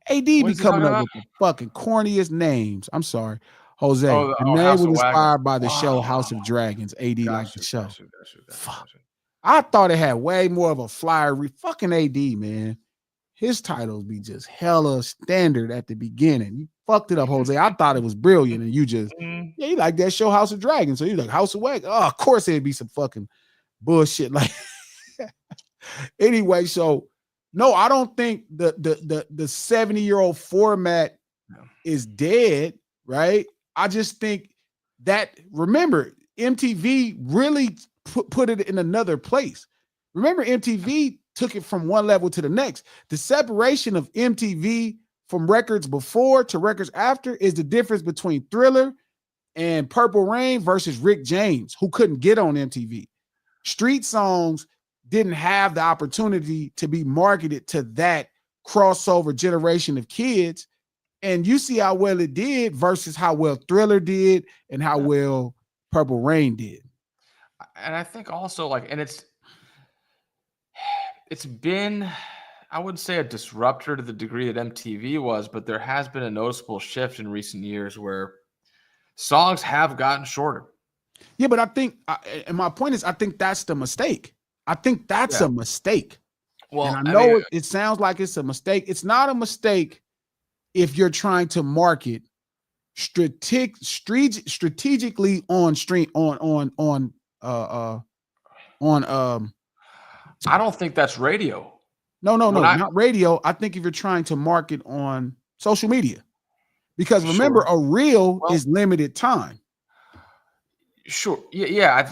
AD be coming up with the fucking corniest names. I'm sorry. Jose. The name was inspired by the show House of Dragons. AD liked the show. Fuck. I thought it had way more of a flyer. Fucking AD, man. His titles be just hella standard at the beginning. You fucked it up, Jose. I thought it was brilliant, and you just, you like that show House of Dragons. So you like House of Wagon. Oh, of course it'd be some fucking bullshit like anyway. So no, I don't think the 70-year-old format is dead, right? I just think that, remember, MTV really put it in another place. Remember, MTV took it from one level to the next. The separation of MTV from records before to records after is the difference between Thriller and Purple Rain versus Rick James, who couldn't get on MTV. Street songs didn't have the opportunity to be marketed to that crossover generation of kids. And you see how well it did versus how well Thriller did and how well Purple Rain did. And I think also, like, and it's been, I wouldn't say a disruptor to the degree that MTV was, but there has been a noticeable shift in recent years where songs have gotten shorter. Yeah, but I think, and my point is, I think that's the mistake. I think that's a mistake. Well, and I know it sounds like it's a mistake. It's not a mistake if you're trying to market strategically on stream on I don't think that's radio. No, not radio. I think if you're trying to market on social media, because remember, a reel is limited time. Sure. Yeah. I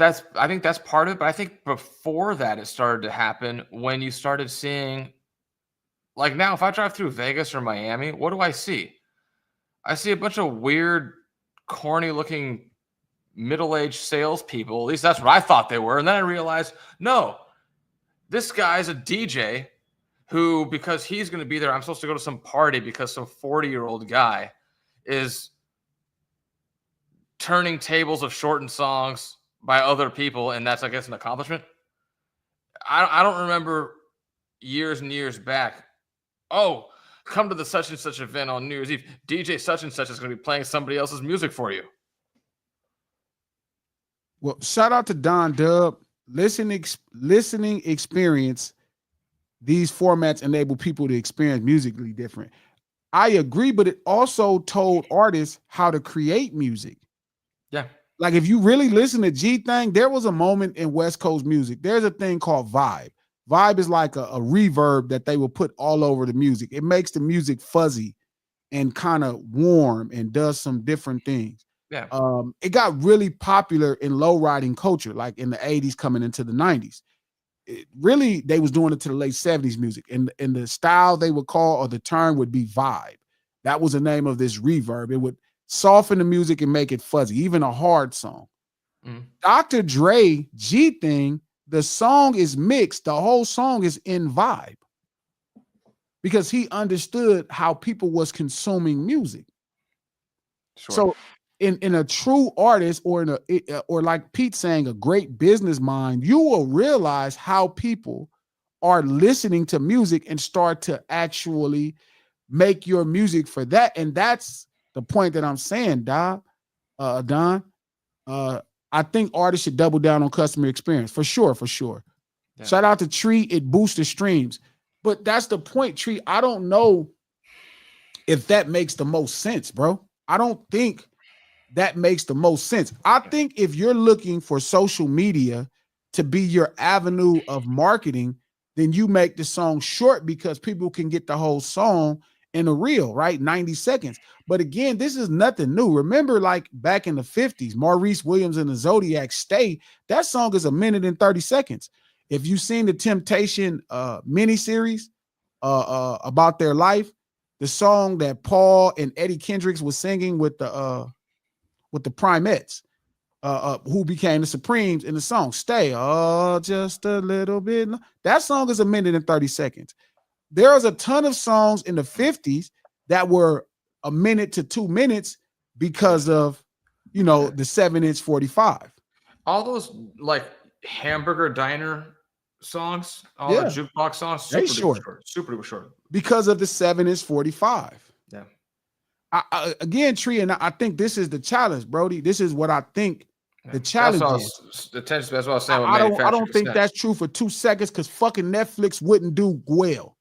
think that's part of it. But I think before that, it started to happen when you started seeing, like, now, if I drive through Vegas or Miami, what do I see? I see a bunch of weird, corny looking middle-aged salespeople. At least that's what I thought they were. And then I realized, no, this guy's a DJ who, because he's going to be there, I'm supposed to go to some party because some 40-year-old guy is turning tables of shortened songs by other people, and that's, I guess, an accomplishment. I don't remember years and years back, oh, come to the such and such event on New Year's Eve. DJ such and such is going to be playing somebody else's music for you. Well, shout out to Don Dub. Listening experience. These formats enable people to experience musically different. I agree, but it also told artists how to create music. Yeah. Like, if you really listen to G-Thang, there was a moment in West Coast music. There's a thing called vibe. Vibe is like a reverb that they will put all over the music. It makes the music fuzzy and kind of warm and does some different things. Yeah. It got really popular in low riding culture, like in the 80s coming into the 90s. Really, they was doing it to the late 70s music. And the style they would call, or the term would be vibe. That was the name of this reverb. It would soften the music and make it fuzzy, even a hard song. Dr. Dre, G-Thing, the song is mixed. The whole song is in vibe because he understood how people was consuming music. Sure. So in a true artist, or like Pete saying, a great business mind, you will realize how people are listening to music and start to actually make your music for that. And that's the point that I'm saying, Don. I think artists should double down on customer experience for sure. Yeah. Shout out to Tree. It boosts the streams, but that's the point, Tree. I don't know if that makes the most sense, bro. I don't think that makes the most sense. I think if you're looking for social media to be your avenue of marketing, then you make the song short because people can get the whole song in a reel, right? 90 seconds. But again, this is nothing new. Remember, like back in the 50s, Maurice Williams and the Zodiac Stay, that song is 1 minute and 30 seconds. If you've seen the Temptation miniseries about their life, the song that Paul and Eddie Kendricks was singing with the Primettes, who became the Supremes in the song Stay, just a little bit. That song is 1 minute and 30 seconds. There was a ton of songs in the 50s that were 1 minute to 2 minutes because of, the 7-inch 45. All those like hamburger diner songs, all Yeah. the jukebox songs, They super short. duper short. Because of the 7-inch 45. Yeah. Again, Tree, and I think this is the challenge, Brody. This is what I think the challenge is. That's what I was saying. I don't think that's true for 2 seconds because fucking Netflix wouldn't do well.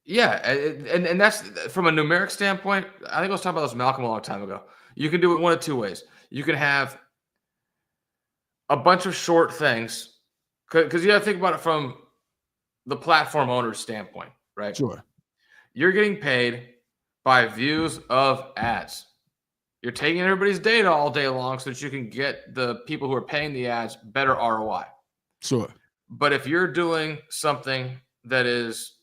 Yeah, and that's from a numeric standpoint. I think I was talking about this Malcolm a long time ago. You can do it one of two ways. You can have a bunch of short things, because you got to think about it from the platform owner's standpoint, right? Sure. You're getting paid by views of ads. You're taking everybody's data all day long so that you can get the people who are paying the ads better ROI. Sure. But if you're doing something that is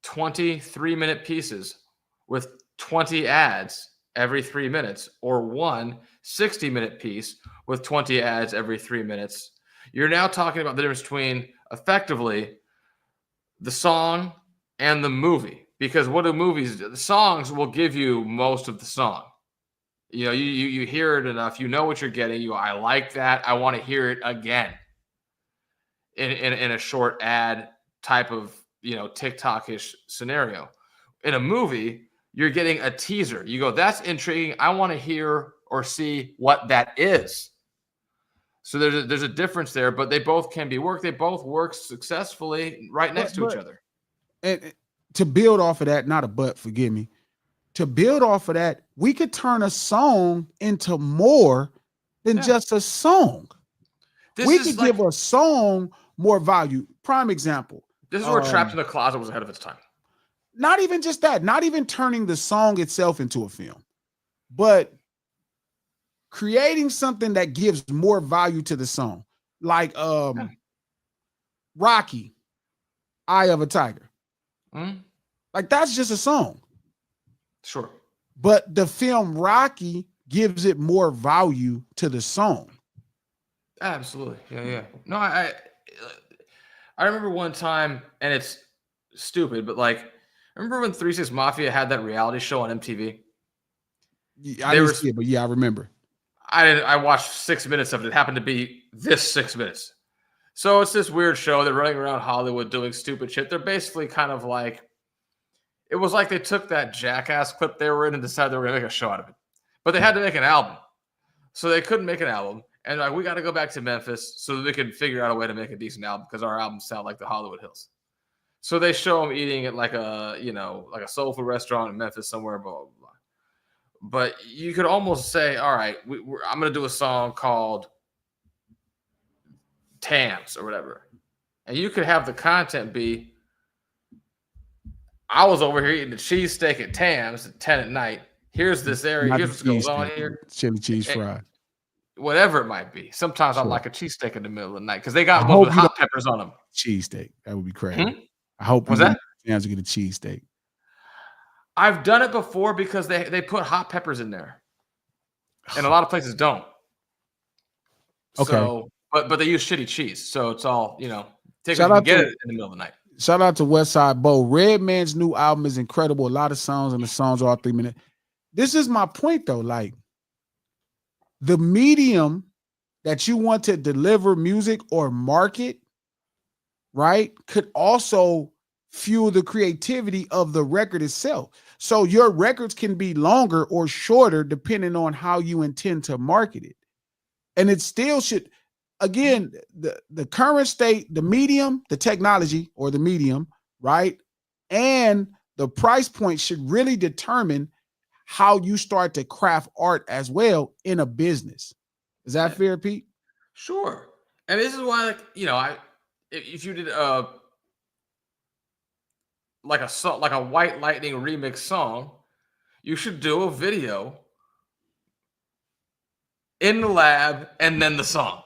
20 3-minute pieces with 20 ads every 3 minutes, or one 60-minute piece with 20 ads every 3 minutes, you're now talking about the difference between effectively the song and the movie. Because what do movies do? The songs will give you most of the song. You hear it enough, you know what you're getting. I like that. I want to hear it again. In a short ad type of TikTok-ish scenario. In a movie, you're getting a teaser. You go, that's intriguing. I want to hear or see what that is. So there's a difference there, but they both can be worked. They both work successfully right next to each other. And to build off of that, not a but, forgive me. To build off of that, we could turn a song into more than just a song. We could give a song more value. Prime example. This is where Trapped in the Closet was ahead of its time. Not even just that, not even turning the song itself into a film, but creating something that gives more value to the song. Like Rocky, Eye of a Tiger. Like that's just a song. Sure. But the film Rocky gives it more value to the song. Absolutely. Yeah. No, I remember one time, and it's stupid, but like, I remember when 3 6 Mafia had that reality show on MTV? I didn't see it, but yeah, I remember. I watched 6 minutes of it. It happened to be this 6 minutes. So it's this weird show. They're running around Hollywood doing stupid shit. They're basically kind of like, it was like they took that Jackass clip they were in and decided they were going to make a show out of it. But they had to make an album. So they couldn't make an album. And like, we got to go back to Memphis so that we can figure out a way to make a decent album because our albums sound like the Hollywood Hills. So they show them eating at like a soul food restaurant in Memphis somewhere, blah, blah, blah. But you could almost say, all right, I'm going to do a song called Tams or whatever. And you could have the content be, I was over here eating a cheesesteak at Tams at 10 at night. Here's this area. Here's what's going on here. Chili cheese fry. Whatever it might be. Sometimes I like a cheesesteak in the middle of the night because they got one with hot peppers on them. Cheesesteak. That would be crazy. I hope Tams will get a cheesesteak. I've done it before because they put hot peppers in there. And a lot of places don't. Okay. So, but they use shitty cheese. So it's all, take it and get it in the middle of the night. Shout out to Westside Bo. Redman's new album is incredible. A lot of songs, and the songs are all 3 minutes. This is my point, though. Like, the medium that you want to deliver music or market, right, could also fuel the creativity of the record itself. So your records can be longer or shorter depending on how you intend to market it. And it still should, again, the current state, the medium, the technology or the medium, right, and the price point should really determine how you start to craft art as well in a business. Is that fair, Pete? Sure. And this is why, like, you know, if you did like a song, like a White Lightning remix song, you should do a video in the lab and then the song.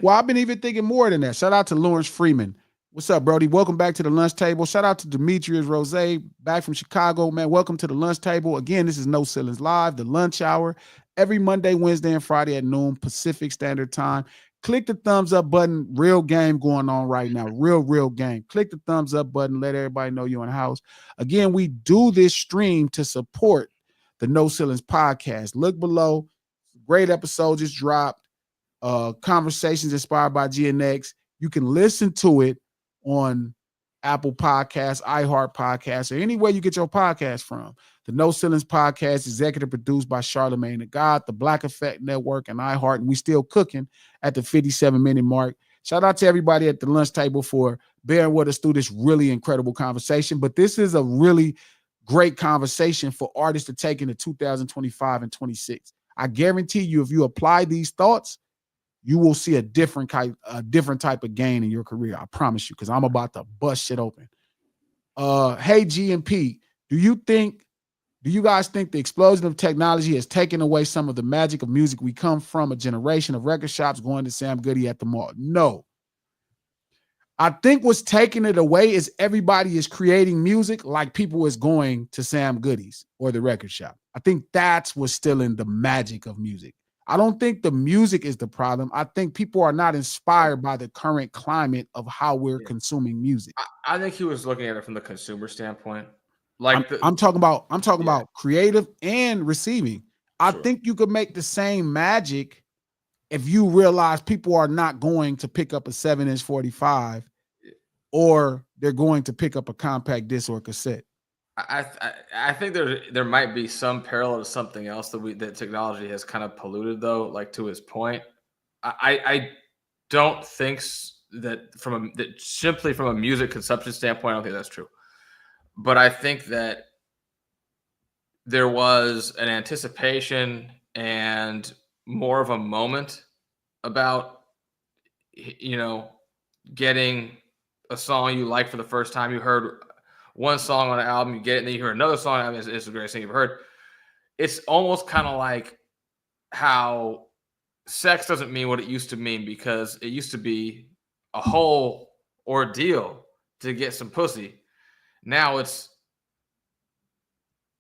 Well, I've been even thinking more than that. Shout out to Lawrence Freeman. What's up, Brody? Welcome back to the lunch table. Shout out to Demetrius Rose, back from Chicago, man. Welcome to the lunch table. Again, this is No Ceilings Live, the lunch hour, every Monday, Wednesday, and Friday at noon Pacific Standard Time. Click the thumbs up button. Real game going on right now. Real game. Click the thumbs up button. Let everybody know you're in the house. Again, we do this stream to support the No Ceilings podcast. Look below. Great episode just dropped. Conversations inspired by GNX. You can listen to it on Apple Podcasts, iHeart Podcasts, or anywhere you get your podcast from. The No Ceilings Podcast, executive produced by Charlemagne the God, the Black Effect Network, and iHeart. And we still cooking at the 57-minute mark. Shout out to everybody at the lunch table for bearing with us through this really incredible conversation. But this is a really great conversation for artists to take into 2025 and 26. I guarantee you, if you apply these thoughts, you will see a different type of gain in your career. I promise you, because I'm about to bust shit open. Hey, G and P, do you guys think the explosion of technology has taken away some of the magic of music? We come from a generation of record shops going to Sam Goody at the mall. No. I think what's taking it away is everybody is creating music like people is going to Sam Goody's or the record shop. I think that's what's stealing the magic of music. I don't think the music is the problem. I think people are not inspired by the current climate of how we're consuming music. I think he was looking at it from the consumer standpoint. Like I'm talking about creative and receiving. I think you could make the same magic if you realize people are not going to pick up a 7-inch 45 or they're going to pick up a compact disc or a cassette. I think there might be some parallel to something else that technology has kind of polluted, though. Like, to his point, I don't think that simply from a music consumption standpoint, I don't think that's true. But I think that there was an anticipation and more of a moment about, you know, getting a song you like for the first time. You heard one song on an album, you get it, and then you hear another song on it, it's the greatest thing you've heard. It's almost kind of like how sex doesn't mean what it used to mean, because it used to be a whole ordeal to get some pussy. Now it's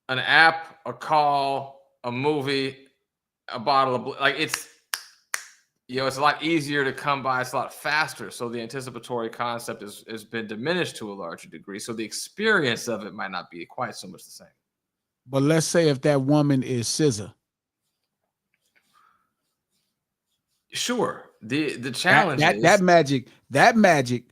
an app, a call, a movie, a bottle of it's a lot easier to come by. It's a lot faster. So the anticipatory concept has been diminished to a larger degree. So the experience of it might not be quite so much the same. But let's say if that woman is SZA. Sure. The challenge is that magic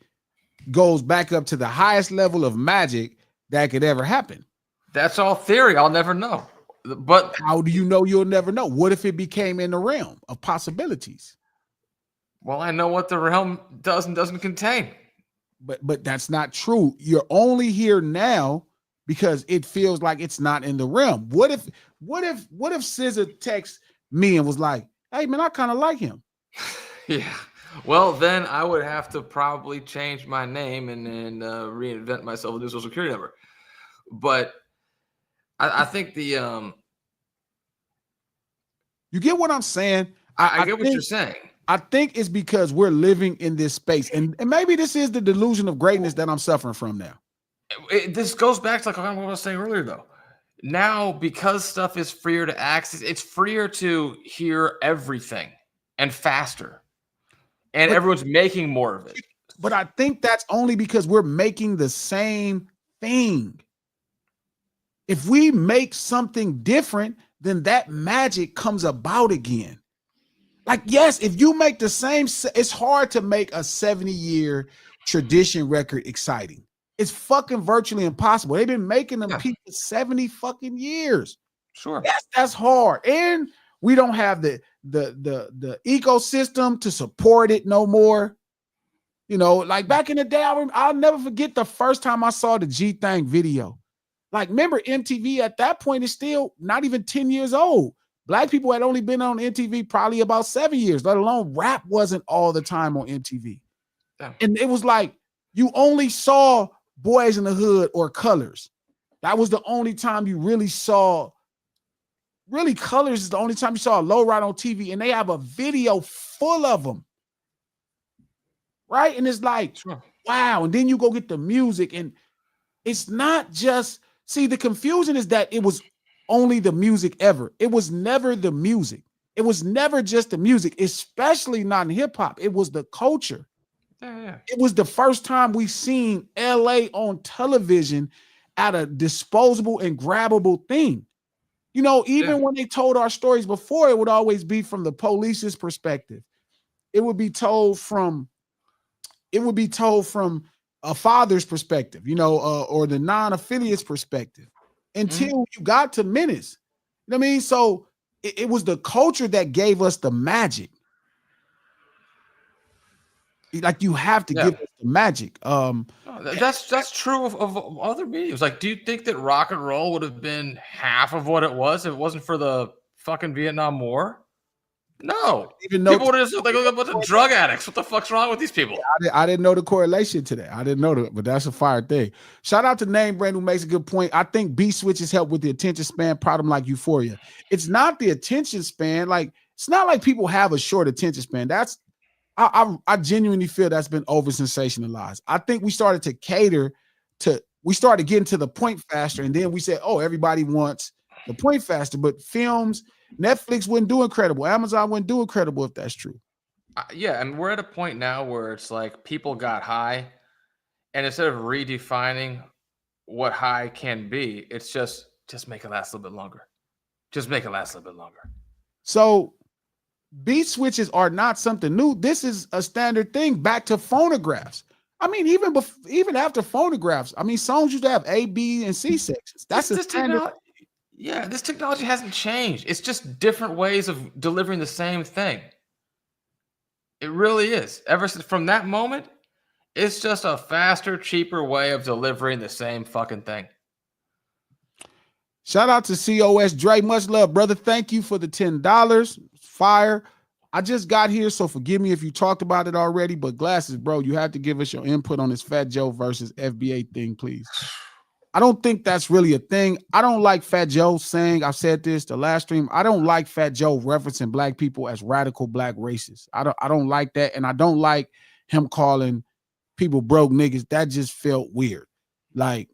goes back up to the highest level of magic that could ever happen. That's all theory. I'll never know. But how do you know you'll never know? What if it became in the realm of possibilities? Well, I know what the realm does and doesn't contain. But that's not true. You're only here now because it feels like it's not in the realm. What if SZA texts me and was like, "Hey man, I kind of like him." Yeah. Well, then I would have to probably change my name and then reinvent myself with a new social security number. But I think the you get what I'm saying? I get what you're saying. I think it's because we're living in this space, and maybe this is the delusion of greatness that I'm suffering from now. This goes back to what I was saying earlier, though. Now, because stuff is freer to access, it's freer to hear everything and faster, and everyone's making more of it. But I think that's only because we're making the same thing. If we make something different, then that magic comes about again. Like, yes, if you make the same, it's hard to make a 70-year tradition record exciting. It's fucking virtually impossible. They've been making them for 70 fucking years. Sure. Yes, that's hard. And we don't have the ecosystem to support it no more. You know, like back in the day, I'll never forget the first time I saw the G Thang video. Like, remember MTV at that point is still not even 10 years old. Black people had only been on MTV probably about 7 years, let alone rap wasn't all the time on MTV. Damn. And it was like you only saw Boys in the Hood or Colors. That was the only time you really saw, really Colors is the only time you saw a low ride on TV, and they have a video full of them. Right? And it's like, Sure. wow. And then you go get the music, and it's not just, see, the confusion is that it was only the music ever. It was never the music. It was never just the music, especially not in hip hop. It was the culture. Yeah. It was the first time we seen LA on television at a disposable and grabbable thing. You know, even when they told our stories before, it would always be from the police's perspective. It would be told from a father's perspective, you know, or the non-affiliate's perspective, until you got to Menace. You know what I mean? So it was the culture that gave us the magic. Like, you have to give us the magic. That's true of other mediums. Like, do you think that rock and roll would have been half of what it was if it wasn't for the fucking Vietnam War? No. Even though people would have just like a bunch of drug addicts. What the fuck's wrong with these people? I didn't know the correlation to that. I didn't know that, but that's a fire thing. Shout out to Name Brand, who makes a good point. I think beat switches help with the attention span problem like Euphoria. It's not the attention span. Like, it's not like people have a short attention span. That's I genuinely feel that's been over sensationalized. I think we started to cater to, we started getting to the point faster, and then we said, oh, everybody wants the point faster. But films, Netflix wouldn't do incredible. Amazon wouldn't do incredible if that's true. Yeah, and we're at a point now where it's like people got high, and instead of redefining what high can be, it's just make it last a little bit longer. Just make it last a little bit longer. So beat switches are not something new. This is a standard thing back to phonographs. I mean, even after phonographs, I mean, songs used to have A, B, and C sections. That's a standard. This technology hasn't changed. It's just different ways of delivering the same thing. It really is. Ever since from that moment, it's just a faster, cheaper way of delivering the same fucking thing. Shout out to COS Dre. Much love, brother. Thank you for the $10. Fire. I just got here, so forgive me if you talked about it already, but Glasses, bro, you have to give us your input on this Fat Joe versus FBA thing, please. I don't think that's really a thing. I don't like Fat Joe saying, I've said this the last stream, I don't like Fat Joe referencing black people as radical black racists. I don't like that, and I don't like him calling people broke niggas. That just felt weird. Like,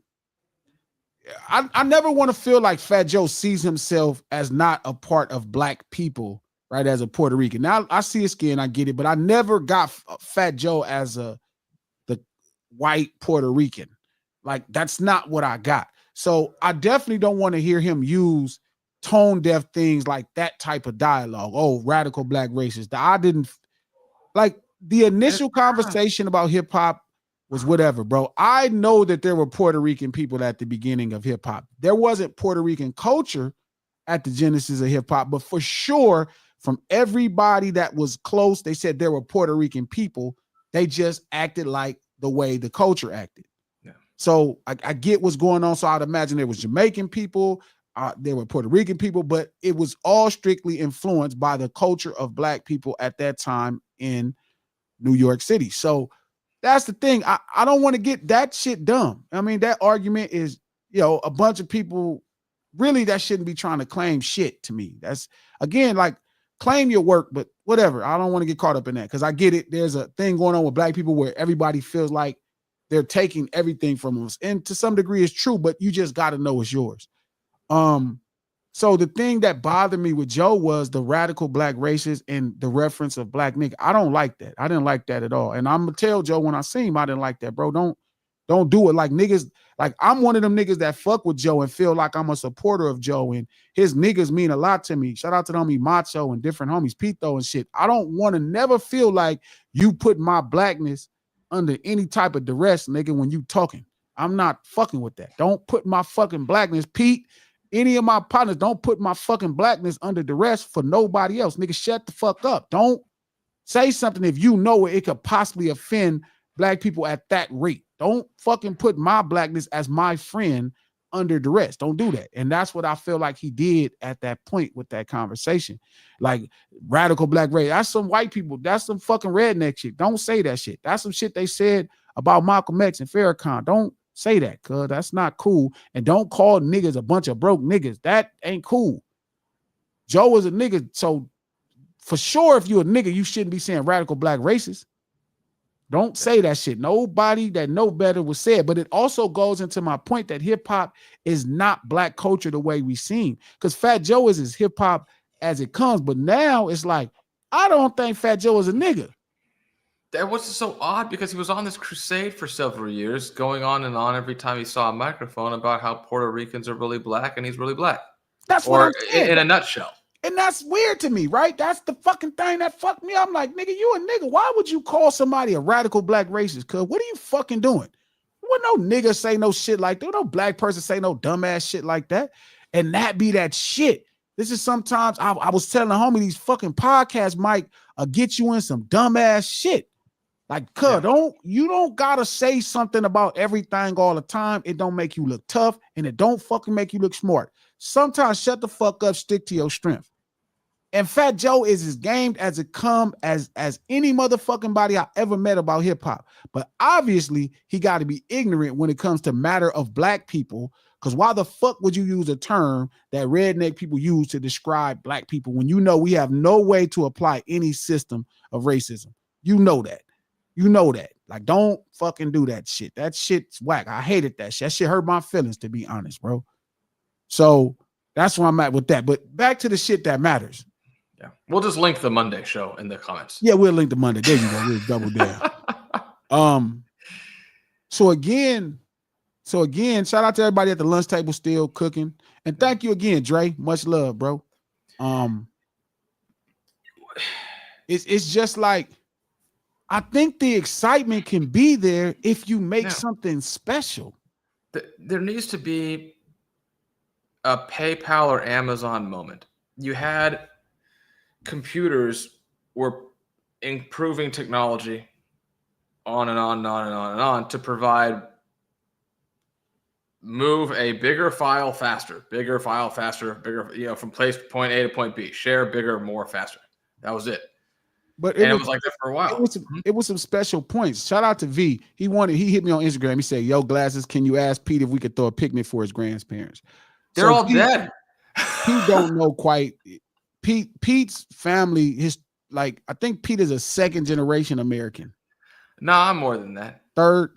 I never want to feel like Fat Joe sees himself as not a part of black people, right, as a Puerto Rican. Now, I see his skin, I get it, but I never got Fat Joe as the white Puerto Rican. Like, that's not what I got. So I definitely don't want to hear him use tone deaf things like that type of dialogue. Oh, radical black racist. I didn't like the initial conversation about hip hop was whatever, bro. I know that there were Puerto Rican people at the beginning of hip hop. There wasn't Puerto Rican culture at the genesis of hip hop, but for sure, from everybody that was close, they said there were Puerto Rican people. They just acted like the way the culture acted. So I get what's going on. So I'd imagine there was Jamaican people, there were Puerto Rican people, but it was all strictly influenced by the culture of black people at that time in New York City. So that's the thing. I don't want to get that shit dumb. I mean, that argument is, you know, a bunch of people really that shouldn't be trying to claim shit to me. That's, again, like, claim your work, but whatever. I don't want to get caught up in that because I get it. There's a thing going on with black people where everybody feels like they're taking everything from us. And to some degree it's true, but you just got to know it's yours. So the thing that bothered me with Joe was the radical black racist and the reference of black nigga. I don't like that. I didn't like that at all. And I'm gonna tell Joe when I see him, I didn't like that, bro. Don't do it. Like, niggas, like, I'm one of them niggas that fuck with Joe and feel like I'm a supporter of Joe, and his niggas mean a lot to me. Shout out to the homie Macho and different homies, Pito and shit. I don't want to never feel like you put my blackness under any type of duress, nigga, when you talking. I'm not fucking with that. Don't put my fucking blackness, Pete, any of my partners, don't put my fucking blackness under duress for nobody else. Nigga, shut the fuck up. Don't say something if you know it could possibly offend black people at that rate. Don't fucking put my blackness as my friend under duress. Don't do that. And that's what I feel like he did at that point with that conversation. Like radical black race. That's some white people. That's some fucking redneck shit. Don't say that shit. That's some shit they said about Malcolm X and Farrakhan. Don't say that, cuz that's not cool. And don't call niggas a bunch of broke niggas. That ain't cool. Joe is a nigga. So for sure, if you a nigga, you shouldn't be saying radical black racist. Don't say that shit. Nobody that know better will say it. But it also goes into my point that hip hop is not black culture the way we seen. Because Fat Joe is as hip hop as it comes. But now it's like, I don't think Fat Joe is a nigga. That was so odd because he was on this crusade for several years, going on and on every time he saw a microphone about how Puerto Ricans are really black and he's really black. That's what I'm saying. In a nutshell. And that's weird to me, right? That's the fucking thing that fucked me up. I'm like, nigga, you a nigga. Why would you call somebody a radical black racist? Cuz what are you fucking doing? Well, no nigga say no shit like that. No black person say no dumbass shit like that. And that be that shit. This is sometimes I was telling the homie these fucking podcasts might get you in some dumbass shit. Like, cuz you don't gotta say something about everything all the time. It don't make you look tough and it don't fucking make you look smart. Sometimes shut the fuck up, stick to your strength. And Fat Joe is as gamed as it come as any motherfucking body I ever met about hip hop. But obviously, he got to be ignorant when it comes to matter of black people. Because why the fuck would you use a term that redneck people use to describe black people when you know we have no way to apply any system of racism? You know that. You know that. Like, don't fucking do that shit. That shit's whack. I hated that shit. That shit hurt my feelings, to be honest, bro. So that's where I'm at with that. But back to the shit that matters. Yeah, we'll just link the Monday show in the comments. Yeah, we'll link the Monday. There you go. We'll double down. So again, shout out to everybody at the lunch table still cooking. And thank you again, Dre. Much love, bro. It's just like, I think the excitement can be there if you make something special. There needs to be a PayPal or Amazon moment. You had computers were improving technology on and on and on and on and on to move a bigger file faster, bigger, from place point A to point B, share bigger, more, faster. That was it. But it was like that for a while. It was some special points. Shout out to V. He hit me on Instagram. He said, "Yo, Glasses, can you ask Pete if we could throw a picnic for his grandparents?" They're all dead. He don't know quite. Pete's family, I think Pete is a second generation American. No, I'm more than that. Third.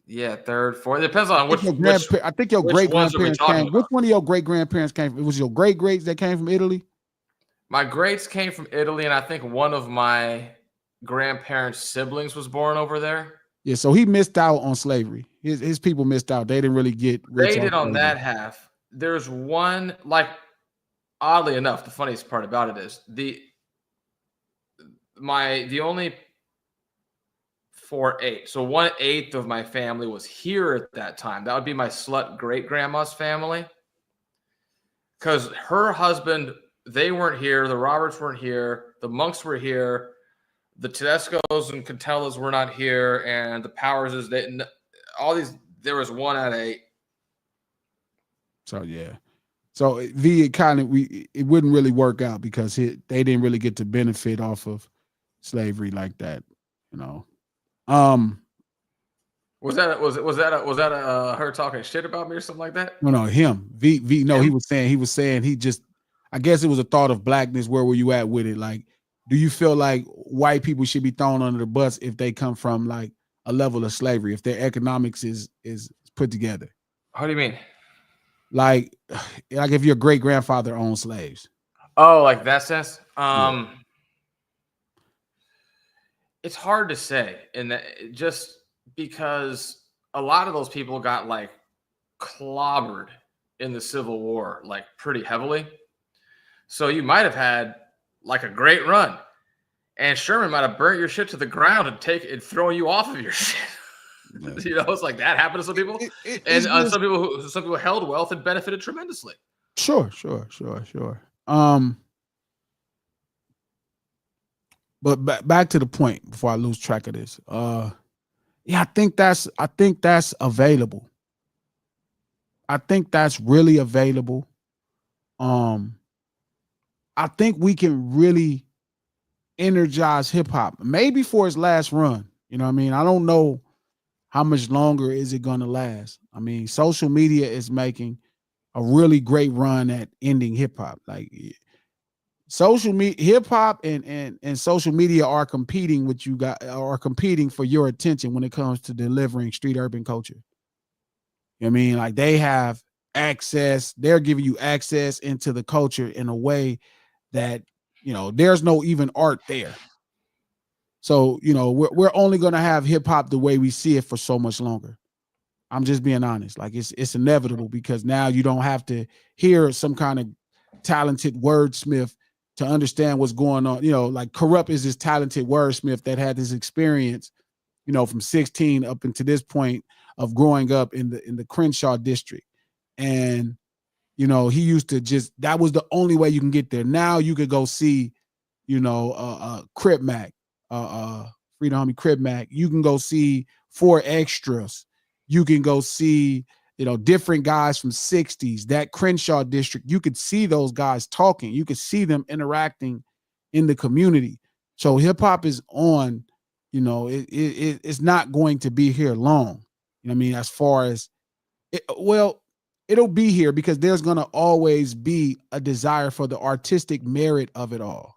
Yeah, third, fourth. It depends on which I think your great grandparents came. Which one of your great grandparents came from? It was your great greats that came from Italy? My greats came from Italy, and I think one of my grandparents' siblings was born over there. Yeah, so he missed out on slavery. His people missed out. They didn't really get rich. They did on that half. There's one, oddly enough, the funniest part about it is the only 4/8. So 1/8 of my family was here at that time. That would be my slut great grandma's family. Because her husband, they weren't here. The Roberts weren't here. The Monks were here. The Tedescos and Cantellas were not here. And the Powerses, there was 1/8. So, yeah. So, it wouldn't really work out because they didn't really get to benefit off of slavery like that, you know. Was that her talking shit about me or something like that? No, him. V. No, he was saying he just, I guess it was a thought of blackness. Where were you at with it? Like, do you feel like white people should be thrown under the bus if they come from like a level of slavery, if their economics is put together? How do you mean? Like if your great grandfather owned slaves. Oh, like that sense? Yeah. It's hard to say, and just because a lot of those people got like clobbered in the Civil War, like pretty heavily. So you might have had like a great run, and Sherman might have burnt your shit to the ground and throw you off of your shit. Yeah. You know, it's like that happened to some people, some people held wealth and benefited tremendously. Sure. But back to the point before I lose track of this. Yeah, I think that's available. I think that's really available. I think we can really energize hip hop, maybe for its last run. You know what I mean? I don't know how much longer is it going to last. I mean, social media is making a really great run at ending hip hop. Like social media, hip hop and social media are competing with you guys, are competing for your attention when it comes to delivering street urban culture. You know what I mean? Like they have access, they're giving you access into the culture in a way that, you know, there's no even art there. So, you know, we're only going to have hip hop the way we see it for so much longer. I'm just being honest. Like it's inevitable because now you don't have to hear some kind of talented wordsmith to understand what's going on. You know, like Corrupt is this talented wordsmith that had this experience, you know, from 16 up into this point of growing up in the Crenshaw district. And, you know, he used to just, that was the only way you can get there. Now you could go see, you know, Crip Mac, Freedom Homie Crip Mac. You can go see Four Extras. You can go see, you know, different guys from 60s, that Crenshaw district. You could see those guys talking. You could see them interacting in the community. So hip hop is on, you know, it's not going to be here long. You know what I mean? As far as, well, it'll be here because there's going to always be a desire for the artistic merit of it all.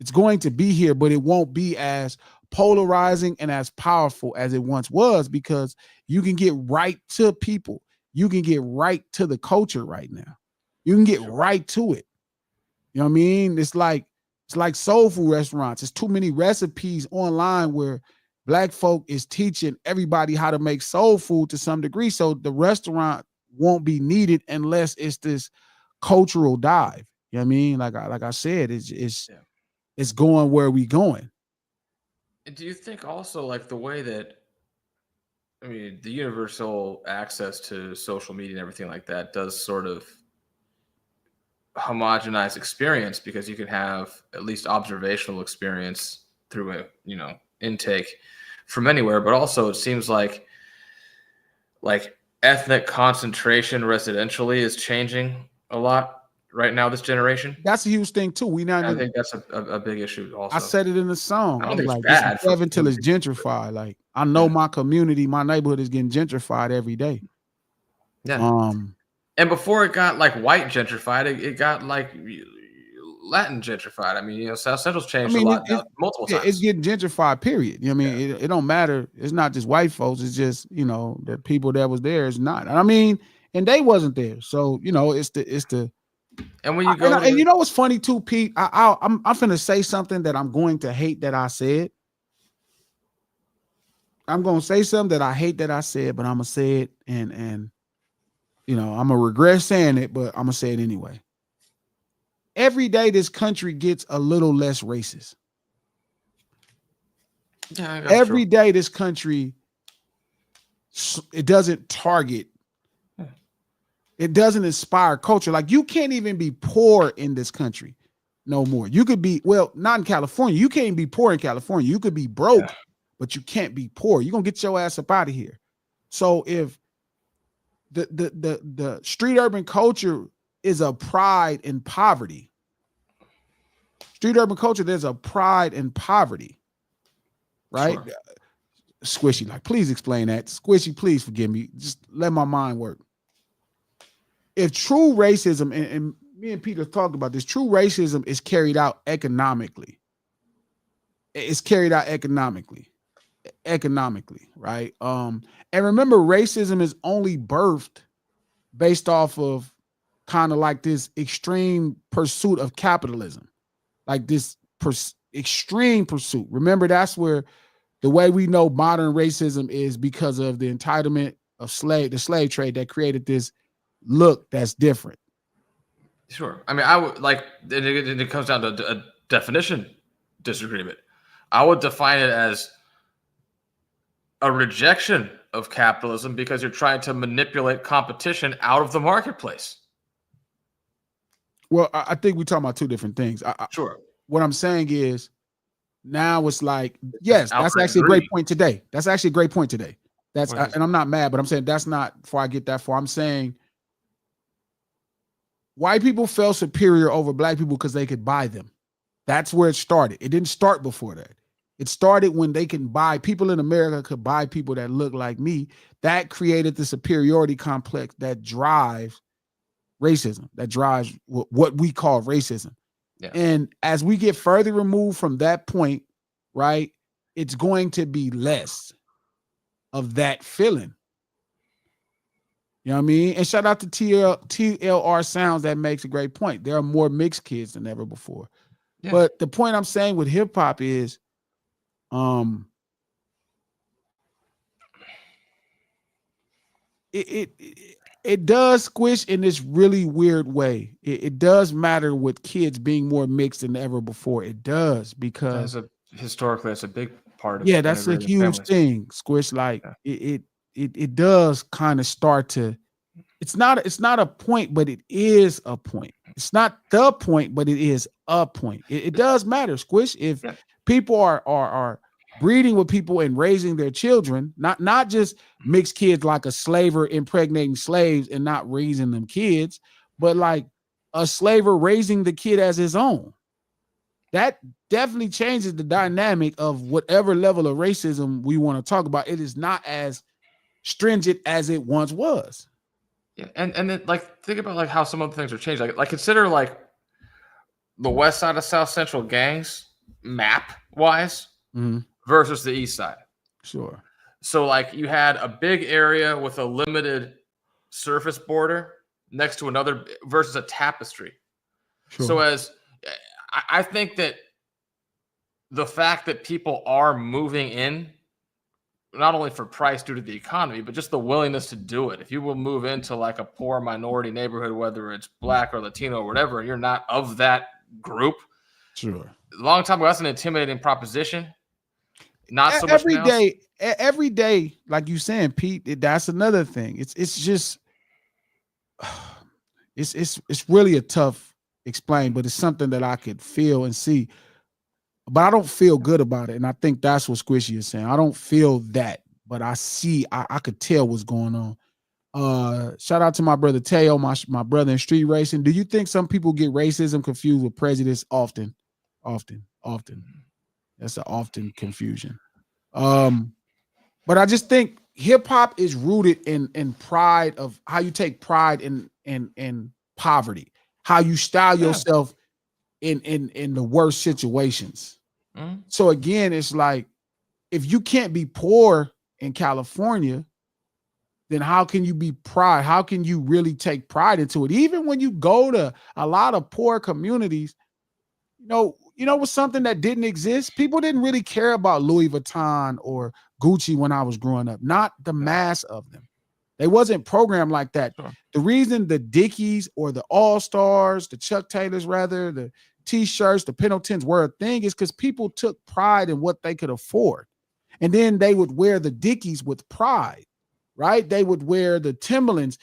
It's going to be here, but it won't be as polarizing and as powerful as it once was because you can get right to people. You can get right to the culture right now. You can get right to it. You know what I mean? It's like soul food restaurants. There's too many recipes online where Black folk is teaching everybody how to make soul food to some degree. So the restaurant won't be needed unless it's this cultural dive. You know what I mean? Like I said, it's going where we going. Do you think also like the way that, I mean, the universal access to social media and everything like that does sort of homogenize experience because you can have at least observational experience through a, you know, intake from anywhere, but also it seems like ethnic concentration residentially is changing a lot right now, this generation. That's a huge thing too. I think that's a big issue also. I said it in the song. I don't I'm think like, it's bad it's until it's gentrified. Like I know my community, my neighborhood is getting gentrified every day. Yeah. And before it got like white gentrified, it got like Latin gentrified. I mean, you know, South Central's changed a lot now, multiple times. It's getting gentrified, period. You know what I mean? It don't matter. It's not just white folks. It's just, you know, the people that was there is not. I mean, and they wasn't there. So, you know, it's the and when you go and you know what's funny too, Pete? I'm finna say something that I'm going to hate that I said. I'm gonna say something that I hate that I said, but I'm gonna say it and you know, I'm gonna regret saying it, but I'm gonna say it anyway. Every day this country gets a little less racist. Yeah, every day this country, it doesn't target, it doesn't inspire culture. Like you can't even be poor in this country no more. You could be, well, not in California. You can't be poor in California. You could be broke, but you can't be poor. You're gonna get your ass up out of here. So if the street urban culture is a pride in poverty. Street urban culture, there's a pride in poverty, right? Sure. Squishy, like, please explain that. Squishy, please forgive me. Just let my mind work. If true racism, and me and Peter talked about this, true racism is carried out economically. It's carried out economically, right? And remember, racism is only birthed based off of kind of like this extreme pursuit of capitalism, like this extreme pursuit. Remember, that's where the way we know modern racism is because of the entitlement of the slave trade that created this look that's different. Sure. I mean, I would like, it comes down to a definition disagreement. I would define it as a rejection of capitalism because you're trying to manipulate competition out of the marketplace. Well, I think we're talking about two different things. Sure. What I'm saying is now it's like, yes, that's actually a great point today. That's actually a great point today. That's and I'm not mad, but I'm saying that's not before I get that far. I'm saying white people felt superior over black people because they could buy them. That's where it started. It didn't start before that. It started when they can buy, people in America could buy people that look like me. That created the superiority complex that drives racism, that drives what we call racism. Yeah. And as we get further removed from that point, right, it's going to be less of that feeling. You know what I mean? And shout out to TLR Sounds, that makes a great point. There are more mixed kids than ever before. Yeah. But the point I'm saying with hip hop is, it does squish in this really weird way. It does matter with kids being more mixed than ever before. It does, because historically that's a big part of it. Yeah, that's a huge thing. Squish, like it does kind of start to. It's not a point, but it is a point. It's not the point, but it is a point. It does matter, Squish. If people are breeding with people and raising their children, not just mixed kids like a slaver impregnating slaves and not raising them kids, but like a slaver raising the kid as his own. That definitely changes the dynamic of whatever level of racism we want to talk about. It is not as stringent as it once was. Yeah, and then like think about like how some other things are changed. Like consider like the West Side of South Central gangs map wise versus the East Side. Sure. So like you had a big area with a limited surface border next to another versus a tapestry. Sure. So as I think that the fact that people are moving in, not only for price due to the economy, but just the willingness to do it. If you will move into like a poor minority neighborhood, whether it's black or Latino or whatever, and you're not of that group. Sure. A long time ago, that's an intimidating proposition. Not so much every day, like you saying, Pete, that's another thing. It's just, it's really a tough explain, but it's something that I could feel and see. But I don't feel good about it. And I think that's what Squishy is saying. I don't feel that, but I see, I could tell what's going on. Shout out to my brother Teo, my brother in street racing. Do you think some people get racism confused with prejudice? Often. That's an often confusion. But I just think hip hop is rooted in pride of how you take pride in poverty, how you style yourself in the worst situations. So again, it's like, if you can't be poor in California, then how can you be pride? How can you really take pride into it? Even when you go to a lot of poor communities, you know what's something that didn't exist? People didn't really care about Louis Vuitton or Gucci when I was growing up, not the mass of them. They wasn't programmed like that. Sure. The reason the Dickies or the All-Stars, the Chuck Taylors rather, the T-shirts, the Pendletons were a thing is because people took pride in what they could afford. And then they would wear the Dickies with pride, right? They would wear the Timberland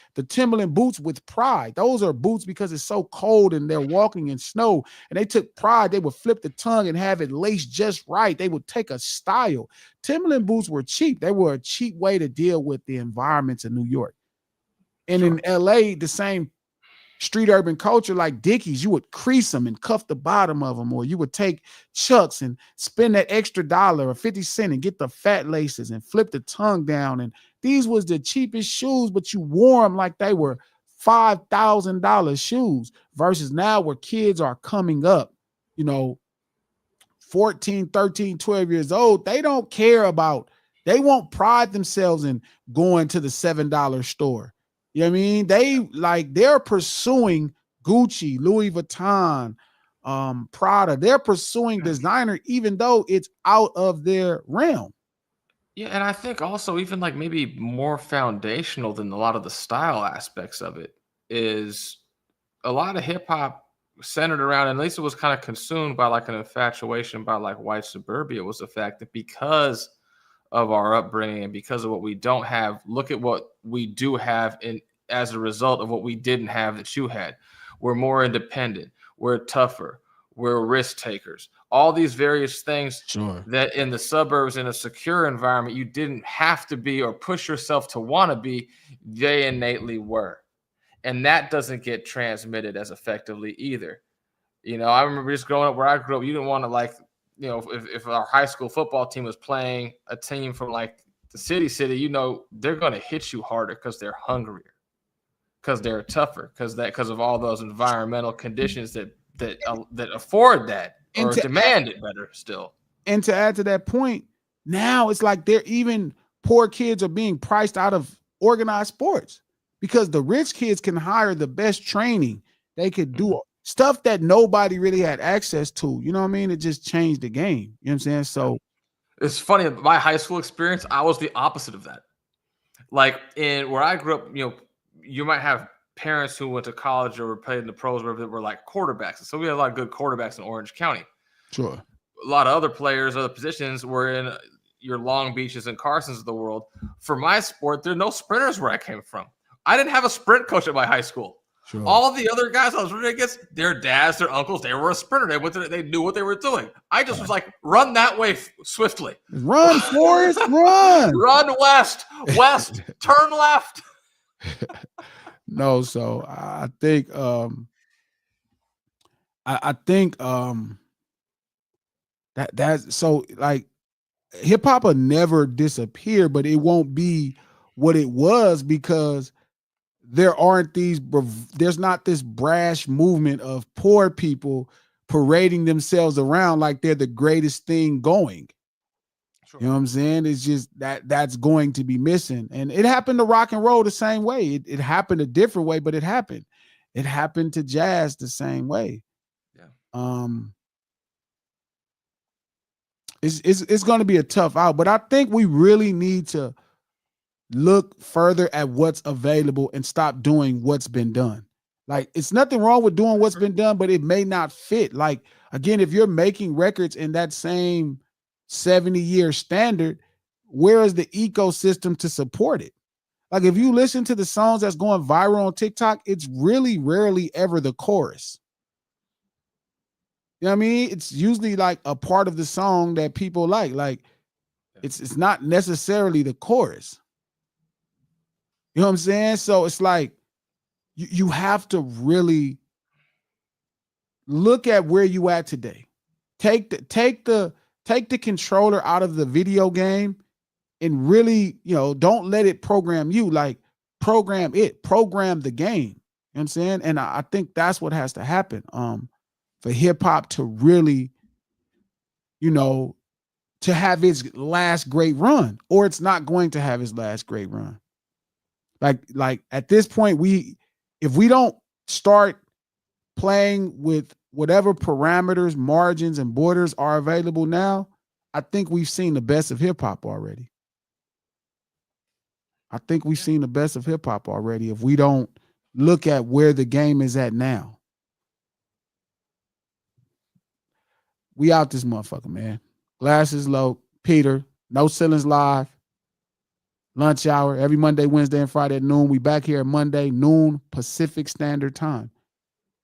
boots with pride. Those are boots because it's so cold and they're walking in snow. And they took pride. They would flip the tongue and have it laced just right. They would take a style. Timberland boots were cheap. They were a cheap way to deal with the environments in New York. And in LA, the same street urban culture, like Dickies, you would crease them and cuff the bottom of them, or you would take Chucks and spend that extra $1 or 50 cents and get the fat laces and flip the tongue down. And these was the cheapest shoes, but you wore them like they were $5,000 shoes, versus now where kids are coming up, 14, 13, 12 years old. They don't care about, they won't pride themselves in going to the $7 store. You know what I mean? They're pursuing Gucci, Louis Vuitton, Prada. They're pursuing designer, even though it's out of their realm. Yeah, and I think also even like maybe more foundational than a lot of the style aspects of it is a lot of hip hop centered around, and at least it was kind of consumed by like an infatuation by like white suburbia, was the fact that because of our upbringing and because of what we don't have, look at what we do have as a result of what we didn't have that you had. We're more independent. We're tougher. we're risk takers. All these various things Sure. that in the suburbs, in a secure environment, you didn't have to be or push yourself to want to be, they innately were. And that doesn't get transmitted as effectively either. You know, I remember just growing up where I grew up, you didn't want to, like, you know, if our high school football team was playing a team from like the city, you know, they're going to hit you harder because they're hungrier, because they're tougher, because of all those environmental conditions that afford that or demand it better still. And to add to that point, now it's like even poor kids are being priced out of organized sports because the rich kids can hire the best training. They could do stuff that nobody really had access to. You know what I mean? It just changed the game. You know what I'm saying? So it's funny. My high school experience, I was the opposite of that. Like in where I grew up, you know, you might have parents who went to college or played in the pros where they were like quarterbacks. So we had a lot of good quarterbacks in Orange County. Sure. A lot of other players, other positions were in your Long Beaches and Carsons of the world. For my sport, there are no sprinters where I came from. I didn't have a sprint coach at my high school. Sure. All the other guys I was running against, their dads, their uncles, they were a sprinter. They knew what they were doing. I just was like, run that way swiftly. Run, Forrest, run. Run west, turn left. No, so I think that's so like hip hop will never disappear, but it won't be what it was because there's not this brash movement of poor people parading themselves around like they're the greatest thing going. Sure. You know what I'm saying? It's just that's going to be missing. And it happened to rock and roll the same way. It happened a different way, but it happened. It happened to jazz the same way. Yeah. It's going to be a tough out, but I think we really need to look further at what's available and stop doing what's been done. Like, it's nothing wrong with doing what's been done, but it may not fit. Like, again, if you're making records in that same 70-year standard, where is the ecosystem to support it? Like, if you listen to the songs that's going viral on TikTok, it's really rarely ever the chorus. You know what I mean? It's usually like a part of the song that people like. Like, it's not necessarily the chorus. You know what I'm saying? So it's like you have to really look at where you at today. Take the controller out of the video game and really, you know, don't let it program you. Like, program the game. You know what I'm saying? And I think that's what has to happen for hip hop to really, you know, to have its last great run, or it's not going to have its last great run. Like at this point, if we don't start playing with whatever parameters, margins, and borders are available now, I think we've seen the best of hip hop already. I think we've seen the best of hip hop already if we don't look at where the game is at now. We out this motherfucker, man. Glasses low, Peter, No Ceilings Live. Lunch hour every Monday, Wednesday, and Friday at noon. We back here at Monday, noon, Pacific Standard Time.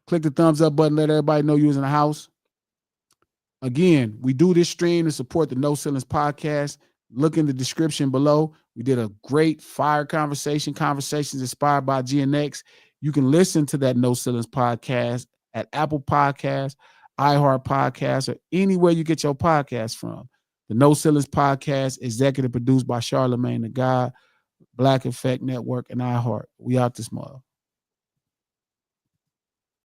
Click the thumbs up button. Let everybody know you was in the house. Again, we do this stream to support the No Ceilings podcast. Look in the description below. We did a great fire conversations inspired by GNX. You can listen to that No Ceilings podcast at Apple Podcasts, iHeart Podcasts, or anywhere you get your podcast from. The No Ceilings podcast, executive produced by Charlemagne the God, Black Effect Network, and iHeart. We out this month.